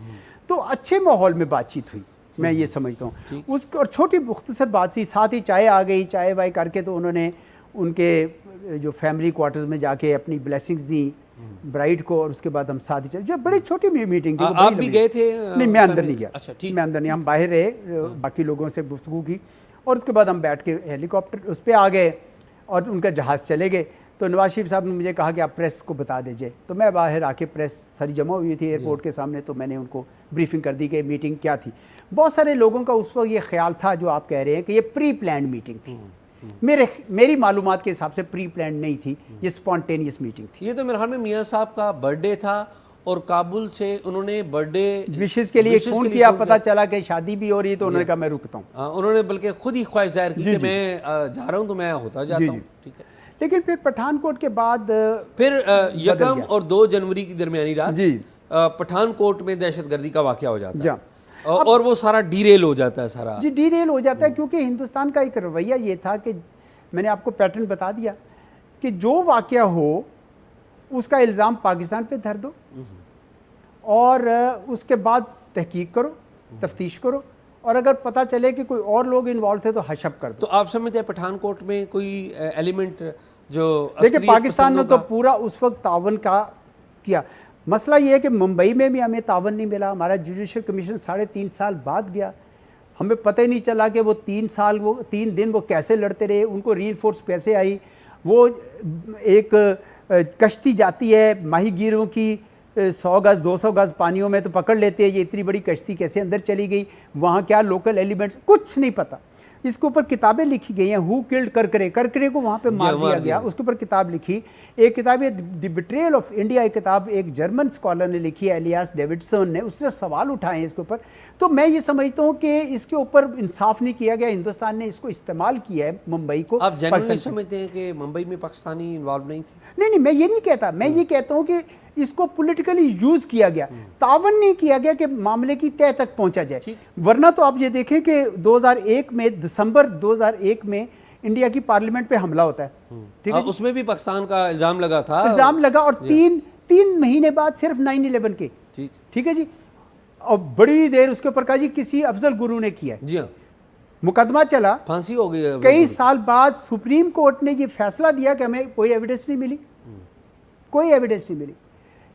तो अच्छे माहौल में बातचीत हुई, मैं ये समझता हूँ। उसको और छोटी मुख्तसर बात थी, साथ ही चाय आ गई, चाय वाय करके तो उन्होंने उनके जो फैमिली क्वार्टर्स में जाके अपनी ब्लेसिंग्स दी ब्राइड को, और उसके बाद हम साथ ही चले। जब बड़ी छोटी मीटिंग थी। आप भी गए थे? नहीं, मैं अंदर नहीं गया। अच्छा, ठीक, मैं अंदर नहीं, हम बाहर रहे, बाकी लोगों से गुफ्तगू की, और उसके बाद हम बैठ के हेलीकॉप्टर उस पर आ गए और उनका जहाज़ चले गए। तो नवाज शरीफ साहब ने मुझे कहा कि आप प्रेस को बता दीजिए। तो मैं बाहर आके, प्रेस सारी जमा हुई थी एयरपोर्ट के सामने, तो मैंने उनको ब्रीफिंग कर दी कि मीटिंग क्या थी। बहुत सारे लोगों का उस वक्त ये ख्याल था, जो आप कह रहे हैं, कि ये प्री प्लान मीटिंग थी। मेरी मालूमात के हिसाब से प्री प्लान नहीं थी, ये स्पॉन्टेनियस मीटिंग थी। ये तो मेरे ख्याल में मियाँ साहब का बर्थडे था, और काबुल से उन्होंने बर्थडे विशेष के लिए फ़ोन किया, पता चला कि शादी भी हो रही है, तो उन्होंने कहा मैं रुकता हूँ। उन्होंने बल्कि खुद ही ख्वाहिश जाहिर की कि मैं जा रहा हूँ, तो मैं होता जाता हूँ, ठीक है। लेकिन फिर पठानकोट के बाद फिर 1 और 2 जनवरी की दरमियानी रात जी पठानकोट में दहशतगर्दी का वाक़या हो जाता है, अब और वो सारा डीरेल हो जाता है, सारा जी डीरेल हो जाता है। क्योंकि हिंदुस्तान का एक रवैया ये था कि मैंने आपको पैटर्न बता दिया कि जो वाक़या हो उसका इल्ज़ाम पाकिस्तान पे धर दो, और उसके बाद तहकीक करो, तफ्तीश करो, और अगर पता चले कि कोई और लोग इन्वॉल्व थे तो हशप कर दो। तो आप समझते हैं पठानकोट में कोई एलिमेंट जो, देखिए पाकिस्तान ने तो पूरा उस वक्त तावन का किया। मसला ये है कि मुंबई में भी हमें तावन नहीं मिला। हमारा जुडिशल कमीशन 3.5 साल बाद गया, हमें पता ही नहीं चला कि वो 3 दिन वो कैसे लड़ते रहे, उनको रीइंफोर्स कैसे आई। वो एक कश्ती जाती है माहीगीरों की, 100 गज 200 गज पानियों में, तो पकड़ लेते हैं ये इतनी बड़ी कश्ती कैसे अंदर चली गई, वहाँ क्या लोकल एलिमेंट्स, कुछ नहीं पता। इसके ऊपर किताबें लिखी गई हैं। हु किल्ड करकरे को वहाँ पे मार दिया गया, उसके ऊपर किताब लिखी। एक किताब है द बिट्रेयल ऑफ इंडिया, एक किताब एक जर्मन स्कॉलर ने लिखी है, एलियास डेविडसन ने, उसने सवाल उठाए हैं इसके ऊपर। तो मैं ये समझता हूँ कि इसके ऊपर इंसाफ नहीं किया गया। हिंदुस्तान ने इसको इस्तेमाल किया है मुंबई को। आप जनरली समझते हैं कि मुंबई में पाकिस्तानी इन्वॉल्व नहीं थे? नहीं, मैं ये नहीं कहता, मैं ये कहता हूँ कि इसको पॉलिटिकली यूज किया गया, तावन नहीं किया गया कि मामले की तह तक पहुंचा जाए। वरना तो आप ये देखें कि 2001 में, दिसंबर 2001 में इंडिया की पार्लियामेंट पे हमला होता है, ठीक है, उसमें भी पाकिस्तान का इल्जाम लगा था, इल्जाम लगा, और 3 महीने बाद सिर्फ 9/11 के, ठीक है जी, और बड़ी देर उसके ऊपर कहा जी किसी अफजल गुरु ने किया है। जी हाँ, मुकदमा चला, फांसी हो गई। कई साल बाद सुप्रीम कोर्ट ने ये फैसला दिया कि हमें कोई एविडेंस नहीं मिली, कोई एविडेंस नहीं मिली,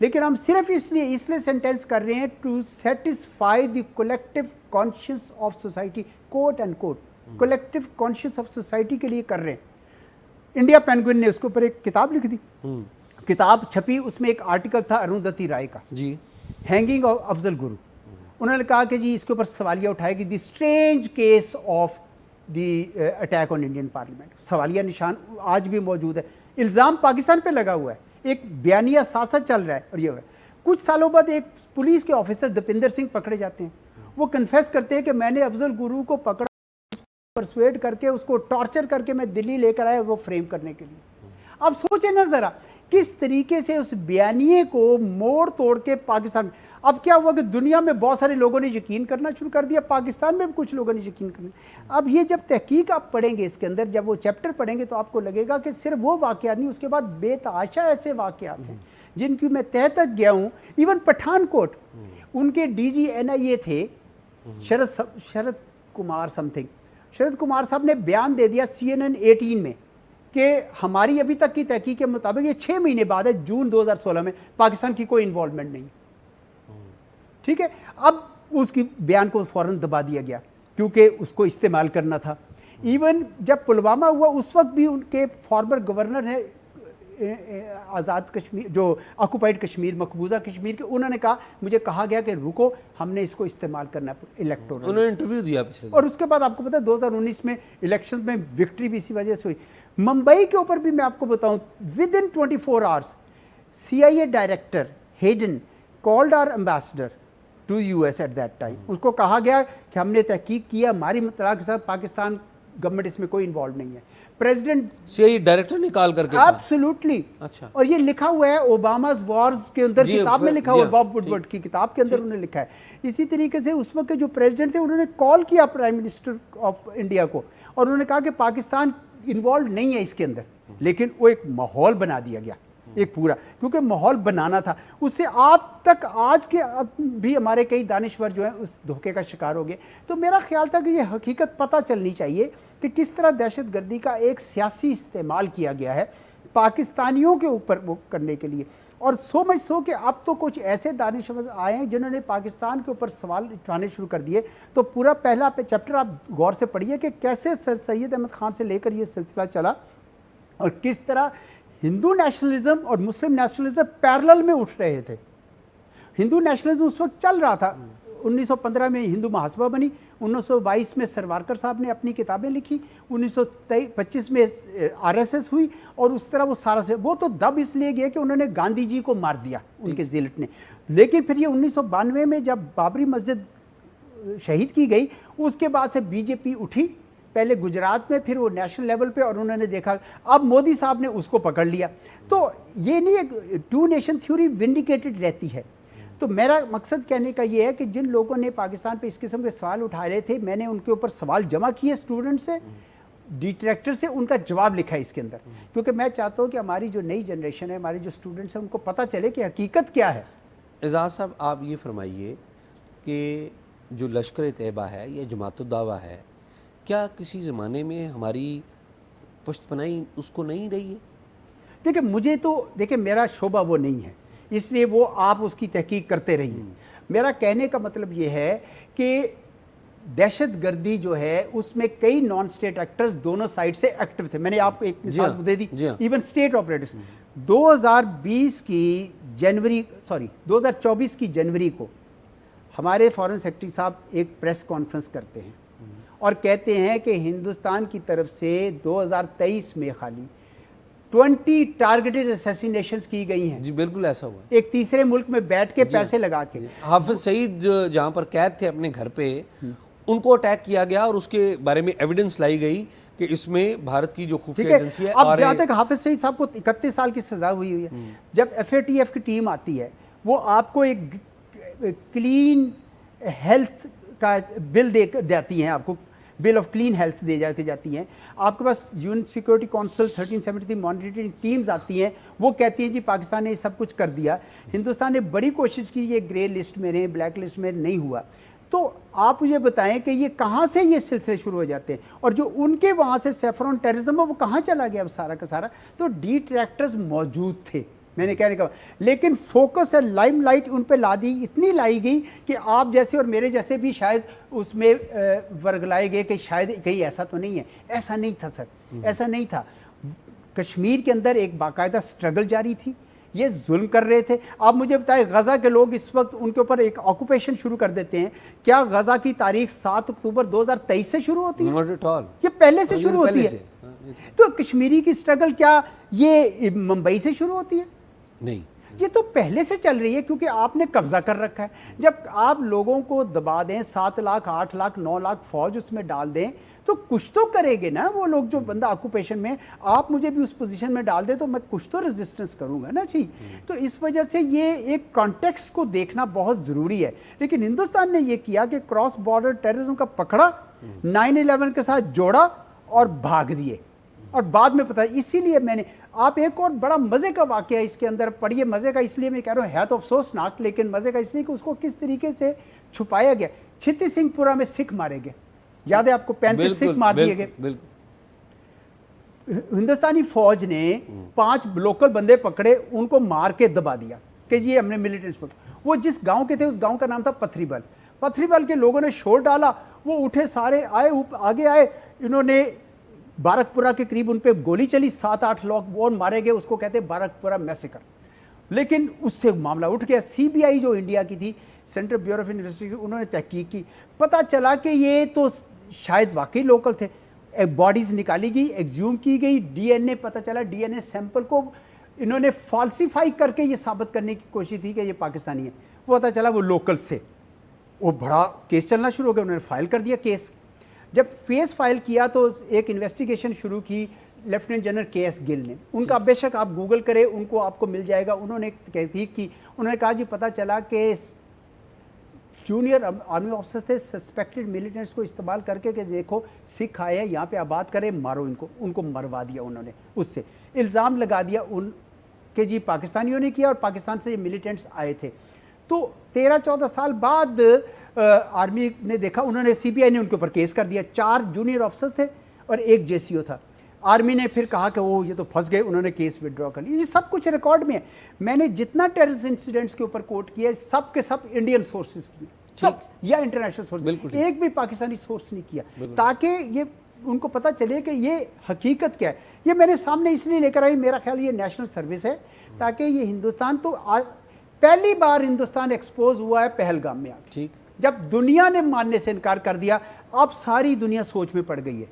लेकिन हम सिर्फ इसलिए सेंटेंस कर रहे हैं to satisfy the collective conscious of society, quote and quote, collective conscious of society के लिए कर रहे हैं। इंडिया पेंगुइन ने उसके ऊपर एक किताब लिख दी, किताब छपी, उसमें एक आर्टिकल था अरुंधति राय का, जी, हैंगिंग ऑफ अफजल गुरु। उन्होंने कहा कि जी इसके ऊपर सवालिया उठाएगी, the strange case of the attack on Indian parliament. सवालिया निशान आज भी मौजूद है, इल्ज़ाम पाकिस्तान पे लगा हुआ है, एक बयानिया साथ चल रहा है। और ये कुछ सालों बाद एक पुलिस के ऑफिसर दीपिंदर सिंह पकड़े जाते हैं, वो कन्फेस करते हैं कि मैंने अफजल गुरु को पकड़ा परसुएड करके उसको टॉर्चर करके मैं दिल्ली लेकर आया वो फ्रेम करने के लिए। अब सोचे ना ज़रा किस तरीके से उस बयानिए को मोड़ तोड़ के पाकिस्तान, अब क्या हुआ कि दुनिया में बहुत सारे लोगों ने यकीन करना शुरू कर दिया, पाकिस्तान में भी कुछ लोगों ने यकीन करना। अब ये जब तहकीक आप पढ़ेंगे इसके अंदर, जब वो चैप्टर पढ़ेंगे तो आपको लगेगा कि सिर्फ वो वाक़यात नहीं, उसके बाद बेतहाशा ऐसे वाक़यात हैं जिनकी मैं तह तक गया हूँ। इवन पठानकोट, उनके DG NIA थे शरद कुमार समथिंग, शरद कुमार साहब ने बयान दे दिया CNN 18 में कि हमारी अभी तक की तहकीक के मुताबिक ये 6 महीने बाद है, जून 2016 में, पाकिस्तान की कोई इन्वॉल्वमेंट नहीं। ठीक है, अब उसकी बयान को फ़ौरन दबा दिया गया क्योंकि उसको इस्तेमाल करना था। इवन जब पुलवामा हुआ उस वक्त भी उनके फॉर्मर गवर्नर है आज़ाद कश्मीर, जो ऑक्युपाइड कश्मीर, मकबूजा कश्मीर के, उन्होंने कहा, मुझे कहा गया कि रुको, हमने इसको इस्तेमाल करना है इलेक्टोरल। उन्होंने इंटरव्यू दिया पिछले, और उसके बाद आपको पता है 2019 में इलेक्शन में विक्ट्री भी इसी वजह से हुई। मुंबई के ऊपर भी मैं आपको बताऊं, within 24 hours CIA director Hayden called our ambassador to US at that time. उसको कहा गया कि हमने तहकीक किया, हमारी मुतला के साथ पाकिस्तान गवर्नमेंट इसमें कोई इन्वॉल्व नहीं है। प्रेसिडेंट CIA डायरेक्टर ने कॉल करके एब्सोल्युटली। अच्छा, और ये लिखा हुआ है ओबामा's वॉर्स के अंदर, किताब में लिखा हुआ है, बॉब वुडवर्ड की किताब के अंदर उन्होंने लिखा है। इसी तरीके से उस वक्त के जो प्रेसिडेंट थे उन्होंने कॉल किया प्राइम मिनिस्टर ऑफ इंडिया को और उन्होंने कहा कि पाकिस्तान इन्वॉल्व नहीं है इसके अंदर, लेकिन वो एक माहौल बना दिया गया, एक पूरा, क्योंकि माहौल बनाना था। उससे आप तक आज के भी हमारे कई दानिश्वर जो हैं उस धोखे का शिकार हो गए। तो मेरा ख्याल था कि ये हकीकत पता चलनी चाहिए कि किस तरह दहशतगर्दी का एक सियासी इस्तेमाल किया गया है पाकिस्तानियों के ऊपर वो करने के लिए। और सो मच सो कि अब तो कुछ ऐसे दानिश्वर आए हैं जिन्होंने पाकिस्तान के ऊपर सवाल उठाने शुरू कर दिए। तो पूरा पहला चैप्टर आप गौर से पढ़िए कि कैसे सर सैयद अहमद खान से लेकर ये सिलसिला चला और किस तरह हिंदू नेशनलिज्म और मुस्लिम नेशनलिज्म पैरेलल में उठ रहे थे। हिंदू नेशनलिज्म उस वक्त चल रहा था, 1915 में हिंदू महासभा बनी, 1922 में सरवारकर साहब ने अपनी किताबें लिखी, 1925 में RSS हुई और उस तरह वो सारा से वो तो दब इसलिए गया कि उन्होंने गांधी जी को मार दिया उनके जिलट ने। लेकिन फिर ये 1992 में जब बाबरी मस्जिद शहीद की गई उसके बाद से BJP उठी, पहले गुजरात में फिर वो नेशनल लेवल पे, और उन्होंने देखा अब मोदी साहब ने उसको पकड़ लिया। तो ये नहीं, एक 2 नेशन थ्योरी विंडिकेटेड रहती है। तो मेरा मकसद कहने का ये है कि जिन लोगों ने पाकिस्तान पे इस किस्म के सवाल उठा रहे थे, मैंने उनके ऊपर सवाल जमा किए स्टूडेंट से, डिट्रैक्टर से, उनका जवाब लिखा है इसके अंदर, क्योंकि मैं चाहता हूँ कि हमारी जो नई जनरेशन है, हमारे जो स्टूडेंट्स हैं, उनको पता चले कि हकीकत क्या है। एजाज साहब, आप ये फरमाइए कि जो लश्कर तैयबा है या जमातुद दावा है, क्या किसी ज़माने में हमारी पुश्तपनाही उसको नहीं रही है? देखिए, मुझे तो देखिए मेरा शोबा वो नहीं है, इसलिए वो आप उसकी तहकीक करते रहिए। मेरा कहने का मतलब ये है कि दहशतगर्दी जो है उसमें कई नॉन स्टेट एक्टर्स दोनों साइड से एक्टिव थे। मैंने आपको एक मिसाल दे दी, इवन स्टेट ऑपरेटर्स। 2024 की जनवरी को हमारे फॉरेन सेक्रेटरी साहब एक प्रेस कॉन्फ्रेंस करते हैं और कहते हैं कि हिंदुस्तान की तरफ से 2023 में खाली 20 टारगेटेड असैसिनेशंस की गई हैं। जी बिल्कुल ऐसा हुआ, एक तीसरे मुल्क में बैठ के पैसे लगा के। हाफिज सईद जहाँ पर कैद थे अपने घर पे, उनको अटैक किया गया और उसके बारे में एविडेंस लाई गई कि इसमें भारत की जो खुफिया एजेंसी है। अब जहाँ तक हाफिज सईद साहब को 31 साल की सजा हुई है, जब FATF की टीम आती है वो आपको एक क्लीन हेल्थ का बिल दे जाती हैं, आपको बिल ऑफ क्लीन हेल्थ दे जाती हैं। आपके पास UN security council 1373 monitoring teams आती हैं, वो कहती हैं जी पाकिस्तान ने सब कुछ कर दिया। हिंदुस्तान ने बड़ी कोशिश की ये ग्रे लिस्ट में रहे, ब्लैक लिस्ट में नहीं हुआ। तो आप मुझे बताएं कि ये कहाँ से ये सिलसिले शुरू हो जाते हैं और जो उनके वहाँ से सेफ्रॉन टेररिज्म है वो कहाँ चला गया अब सारा का सारा। तो डिट्रैक्टर्स मौजूद थे, मैंने कहने का, लेकिन फोकस और लाइमलाइट उन पे ला दी, इतनी लाई गई कि आप जैसे और मेरे जैसे भी शायद उसमें वर्गलाए गए कि शायद कहीं ऐसा तो नहीं है। ऐसा नहीं था सर, ऐसा नहीं था। कश्मीर के अंदर एक बाकायदा स्ट्रगल जारी थी, ये जुल्म कर रहे थे। आप मुझे बताएं, गज़ा के लोग इस वक्त उनके ऊपर एक ऑक्यूपेशन शुरू कर देते हैं, क्या गज़ा की तारीख 7 अक्टूबर 2023 से शुरू होती है? Not at all. ये पहले से शुरू होती है। तो कश्मीरी की स्ट्रगल क्या ये मुंबई से शुरू होती है? नहीं, ये तो पहले से चल रही है, क्योंकि आपने कब्जा कर रखा है। जब आप लोगों को दबा दें, 7 लाख 8 लाख 9 लाख फौज उसमें डाल दें, तो कुछ तो करेंगे ना वो लोग जो बंदा ऑक्यूपेशन में, आप मुझे भी उस पोजीशन में डाल दे तो मैं कुछ तो रेजिस्टेंस करूंगा ना जी। तो इस वजह से ये एक कॉन्टेक्स्ट को देखना बहुत ज़रूरी है। लेकिन हिंदुस्तान ने ये किया कि क्रॉस बॉर्डर टेररिज्म का पकड़ा, 9/11 के साथ जोड़ा और भाग दिए। और बाद में पता है, इसीलिए मैंने, आप एक और बड़ा मज़े का वाक़या इसके अंदर पढ़िए, मज़े का इसलिए मैं कह रहा हूँ, है तो अफसोसनाक, लेकिन मज़े का इसलिए कि उसको किस तरीके से छुपाया गया। छित्ती सिंहपुरा में सिख मारे गए, याद है आपको, 35 सिख मार दिए गए। हिंदुस्तानी फौज ने 5 लोकल बंदे पकड़े, उनको मार के दबा दिया कि ये हमने मिलिटेंट्स पकड़े। वो जिस गांव के थे उस गांव का नाम था पथरीबल। पथरीबल के लोगों ने शोर डाला, वो उठे, सारे आए, आगे आए, इन्होंने बारकपुरा के करीब उन पर गोली चली, 7-8 लोग और मारे गए, उसको कहते हैं बारकपुरा मैसेकर। लेकिन उससे मामला उठ गया। सीबीआई जो इंडिया की थी, सेंट्रल ब्यूरो ऑफ इन्वेस्टिगेशन, उन्होंने तहकीक की, पता चला कि ये तो शायद वाकई लोकल थे। बॉडीज़ निकाली गई, एग्ज्यूम की गई, डीएनए पता चला, डीएनए सैंपल को इन्होंने फॉल्सीफाई करके ये साबित करने की कोशिश थी कि ये पाकिस्तानी है। वो पता चला वो लोकल्स थे। वो बड़ा केस चलना शुरू हो गया, उन्होंने फाइल कर दिया केस। जब केस फाइल किया तो एक इन्वेस्टिगेशन शुरू की लेफ्टिनेंट जनरल के.एस. गिल ने। उनका बेशक आप गूगल करें, उनको आपको मिल जाएगा। उन्होंने तहकीक की, उन्होंने कहा जी पता चला कि जूनियर आर्मी ऑफिसर थे, सस्पेक्टेड मिलिटेंट्स को इस्तेमाल करके कि देखो सिख आए हैं यहाँ पे आबाद करें, मारो इनको। उनको मरवा दिया उन्होंने। उससे इल्ज़ाम लगा दिया उन कि जी पाकिस्तानियों ने किया और पाकिस्तान से ये मिलिटेंट्स आए थे। तो 13-14 साल बाद आर्मी ने देखा, उन्होंने, सीबीआई ने उनके ऊपर केस कर दिया। 4 जूनियर ऑफिसर्स थे और 1 जेसीओ था। आर्मी ने फिर कहा कि वो ये तो फंस गए, उन्होंने केस विड्रॉ कर लिया। ये सब कुछ रिकॉर्ड में है। मैंने जितना टेररिस्ट इंसिडेंट्स के ऊपर कोट किया है, सब के सब इंडियन सोर्सेज किए, सब, या इंटरनेशनल सोर्स, एक भी पाकिस्तानी सोर्स नहीं किया, ताकि ये उनको पता चले कि ये हकीकत क्या है। ये मैंने सामने इसलिए लेकर आई, मेरा ख्याल ये नेशनल सर्विस है, ताकि ये हिंदुस्तान, तो पहली बार हिंदुस्तान एक्सपोज हुआ है पहलगाम में आके। ठीक, जब दुनिया ने मानने से इनकार कर दिया, अब सारी दुनिया सोच में पड़ गई है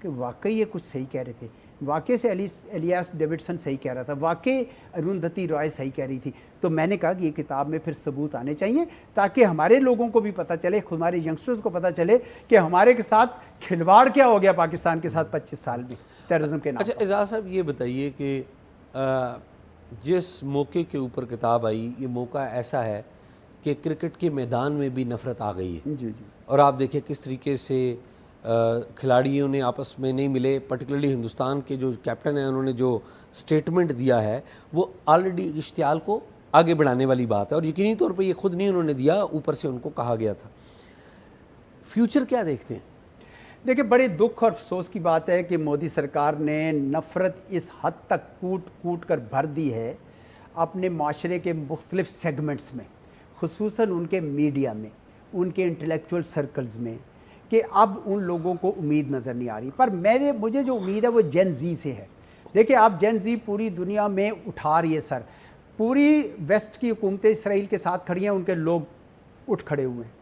कि वाकई ये कुछ सही कह रहे थे, वाकई से एलियास डेविडसन सही कह रहा था, वाकई अरुंधति रॉय सही कह रही थी। तो मैंने कहा कि ये किताब में फिर सबूत आने चाहिए, ताकि हमारे लोगों को भी पता चले, हमारे यंगस्टर्स को पता चले कि हमारे के साथ खिलवाड़ क्या हो गया पाकिस्तान के साथ 25 साल में टेररिज्म के नाम। अच्छा एजाज साहब, ये बताइए कि जिस मौके के ऊपर किताब आई, ये मौका ऐसा है कि क्रिकेट के मैदान में भी नफ़रत आ गई है। जी जी। और आप देखिए किस तरीके से खिलाड़ियों ने आपस में नहीं मिले। पर्टिकुलरली हिंदुस्तान के जो कैप्टन हैं, उन्होंने जो स्टेटमेंट दिया है वो ऑलरेडी इश्तियाल को आगे बढ़ाने वाली बात है, और यकीनी तौर पे ये खुद नहीं उन्होंने दिया, ऊपर से उनको कहा गया था। फ्यूचर क्या देखते हैं? देखिए, बड़े दुख और अफसोस की बात है कि मोदी सरकार ने नफ़रत इस हद तक कूट कूट कर भर दी है अपने माशरे के मुख्तलिफ सेगमेंट्स में, खुसूसन उनके मीडिया में, उनके इंटेलेक्चुअल सर्कल्स में, कि अब उन लोगों को उम्मीद नज़र नहीं आ रही। पर मुझे जो उम्मीद है वो जेन जी से है। देखिए, आप जेन जी पूरी दुनिया में उठा रही है सर। पूरी वेस्ट की हुकूमतें इसराइल के साथ खड़ी हैं, उनके लोग उठ खड़े हुए हैं।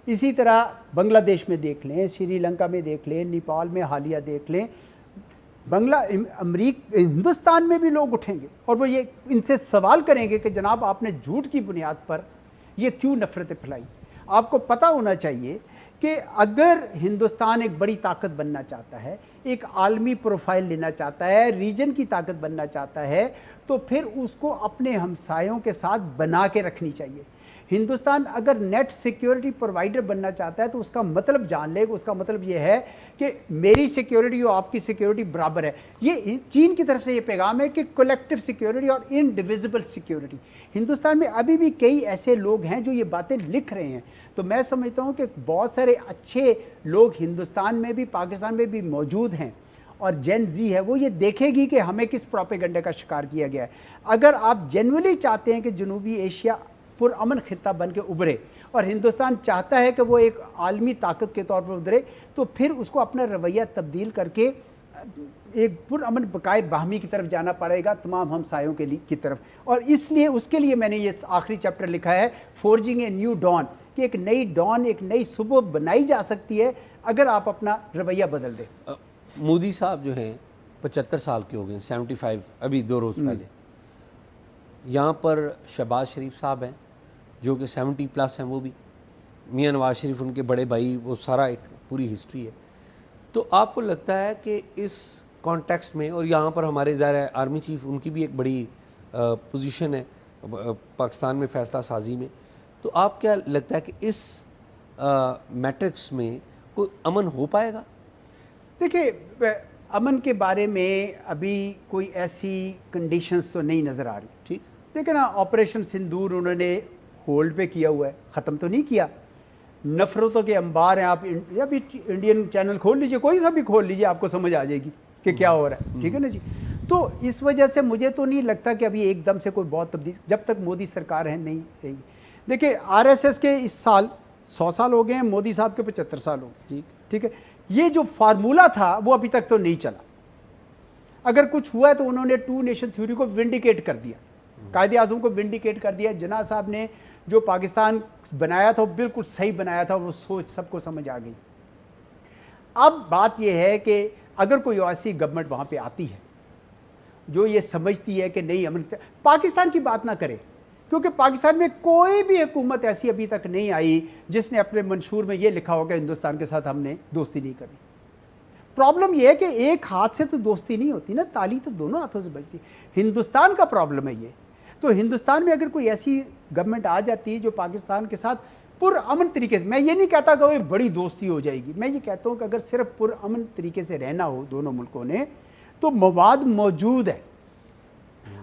इसी तरह बांग्लादेश में देख लें, श्रीलंका में देख लें, नेपाल में हालिया देख लें, हिंदुस्तान में भी लोग उठेंगे और वो ये इनसे सवाल करेंगे कि जनाब आपने झूठ की बुनियाद पर ये क्यों नफ़रतें फैलाई। आपको पता होना चाहिए कि अगर हिंदुस्तान एक बड़ी ताकत बनना चाहता है, एक आलमी प्रोफाइल लेना चाहता है, रीजन की ताकत बनना चाहता है, तो फिर उसको अपने हमसायों के साथ बना के रखनी चाहिए। हिंदुस्तान अगर नेट सिक्योरिटी प्रोवाइडर बनना चाहता है तो उसका मतलब जान ले, उसका मतलब ये है कि मेरी सिक्योरिटी और आपकी सिक्योरिटी बराबर है। ये चीन की तरफ से ये पैगाम है कि कलेक्टिव सिक्योरिटी और इनडिविजिबल सिक्योरिटी। हिंदुस्तान में अभी भी कई ऐसे लोग हैं जो ये बातें लिख रहे हैं। तो मैं समझता हूँ कि बहुत सारे अच्छे लोग हिंदुस्तान में भी, पाकिस्तान में भी मौजूद हैं, और जेन जी है वो ये देखेगी कि हमें किस प्रोपेगेंडा का शिकार किया गया है। अगर आप जेन्युइनली चाहते हैं कि जनूबी एशिया पुरअमन खित्ता बन के उभरे और हिंदुस्तान चाहता है कि वो एक आलमी ताकत के तौर पर उभरे, तो फिर उसको अपना रवैया तब्दील करके एक पुरअमन बकाए बाहमी की तरफ जाना पड़ेगा, तमाम हमसायों के लिए की तरफ। और इसलिए उसके लिए मैंने ये आखिरी चैप्टर लिखा है, फोर्जिंग ए न्यू डॉन, कि एक नई डॉन, एक नई सुबह बनाई जा सकती है अगर आप अपना रवैया बदल दें। मोदी साहब जो हैं 75 साल के हो गए, 75 अभी 2 रोज़ पहले। यहाँ पर शहबाज शरीफ साहब हैं जो कि 70+ हैं, वो भी। मियाँ नवाज शरीफ उनके बड़े भाई, वो सारा एक पूरी हिस्ट्री है। तो आपको लगता है कि इस कॉन्टेक्स्ट में, और यहाँ पर हमारे ज़ाहिर आर्मी चीफ उनकी भी एक बड़ी पोजीशन है पाकिस्तान में फ़ैसला साजी में, तो आप क्या लगता है कि इस मैट्रिक्स में कोई अमन हो पाएगा? देखिए, अमन के बारे में अभी कोई ऐसी कंडीशंस तो नहीं नज़र आ रही। ठीक, देखिए ना, ऑपरेशन सिंदूर उन्होंने होल्ड पे किया हुआ है, ख़त्म तो नहीं किया। नफ़रतों के अंबार हैं, आप अभी इंडियन चैनल खोल लीजिए, कोई सा भी खोल लीजिए, आपको समझ आ जाएगी कि क्या हो रहा है। ठीक है ना जी। तो इस वजह से मुझे तो नहीं लगता कि अभी एकदम से कोई बहुत तब्दीली, जब तक मोदी सरकार है, नहीं रहेगी। देखिए, आरएसएस के इस साल 100 साल हो गए हैं, मोदी साहब के 75 साल हो गए। ठीक, ठीक है, ये जो फार्मूला था वो अभी तक तो नहीं चला। अगर कुछ हुआ है तो उन्होंने टू नेशन थ्योरी को विंडिकेट कर दिया, कायदे आज़म को विंडिकेट कर दिया। जिन्ना साहब ने जो पाकिस्तान बनाया था वो बिल्कुल सही बनाया था, वो सोच सबको समझ आ गई। अब बात यह है कि अगर कोई ऐसी गवर्नमेंट वहाँ पे आती है जो ये समझती है कि नहीं, अमन पाकिस्तान की बात ना करे, क्योंकि पाकिस्तान में कोई भी हुकूमत ऐसी अभी तक नहीं आई जिसने अपने मंशूर में ये लिखा होगा हिंदुस्तान के साथ हमने दोस्ती नहीं करनी। प्रॉब्लम यह है कि एक हाथ से तो दोस्ती नहीं होती ना, ताली तो दोनों हाथों से बजती। हिंदुस्तान का प्रॉब्लम है ये। तो हिंदुस्तान में अगर कोई ऐसी गवर्नमेंट आ जाती है जो पाकिस्तान के साथ पुरअमन तरीके से, मैं ये नहीं कहता कि वो बड़ी दोस्ती हो जाएगी, मैं ये कहता हूँ कि अगर सिर्फ पुरअमन तरीके से रहना हो दोनों मुल्कों ने, तो मवाद मौजूद है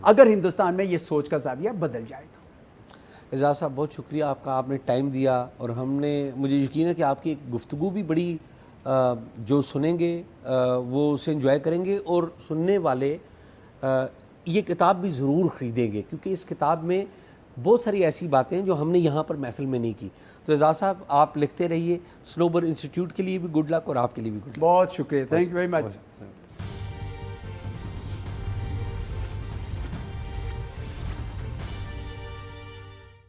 अगर हिंदुस्तान में ये सोच का ज़ाविया बदल जाए तो। एजाज साहब, बहुत शुक्रिया आपका, आपने टाइम दिया, और हमने, मुझे यकीन है कि आपकी एक गुफ्तगू भी बड़ी जो सुनेंगे वो उसे एंजॉय करेंगे, और सुनने वाले ये किताब भी ज़रूर ख़रीदेंगे, क्योंकि इस किताब में बहुत सारी ऐसी बातें हैं जो हमने यहाँ पर महफिल में नहीं की। तो एजाज साहब, आप लिखते रहिए। स्नोबर इंस्टीट्यूट के लिए भी गुड लक और आपके लिए भी गुड लक। बहुत शुक्रिया, थैंक यू वेरी मच।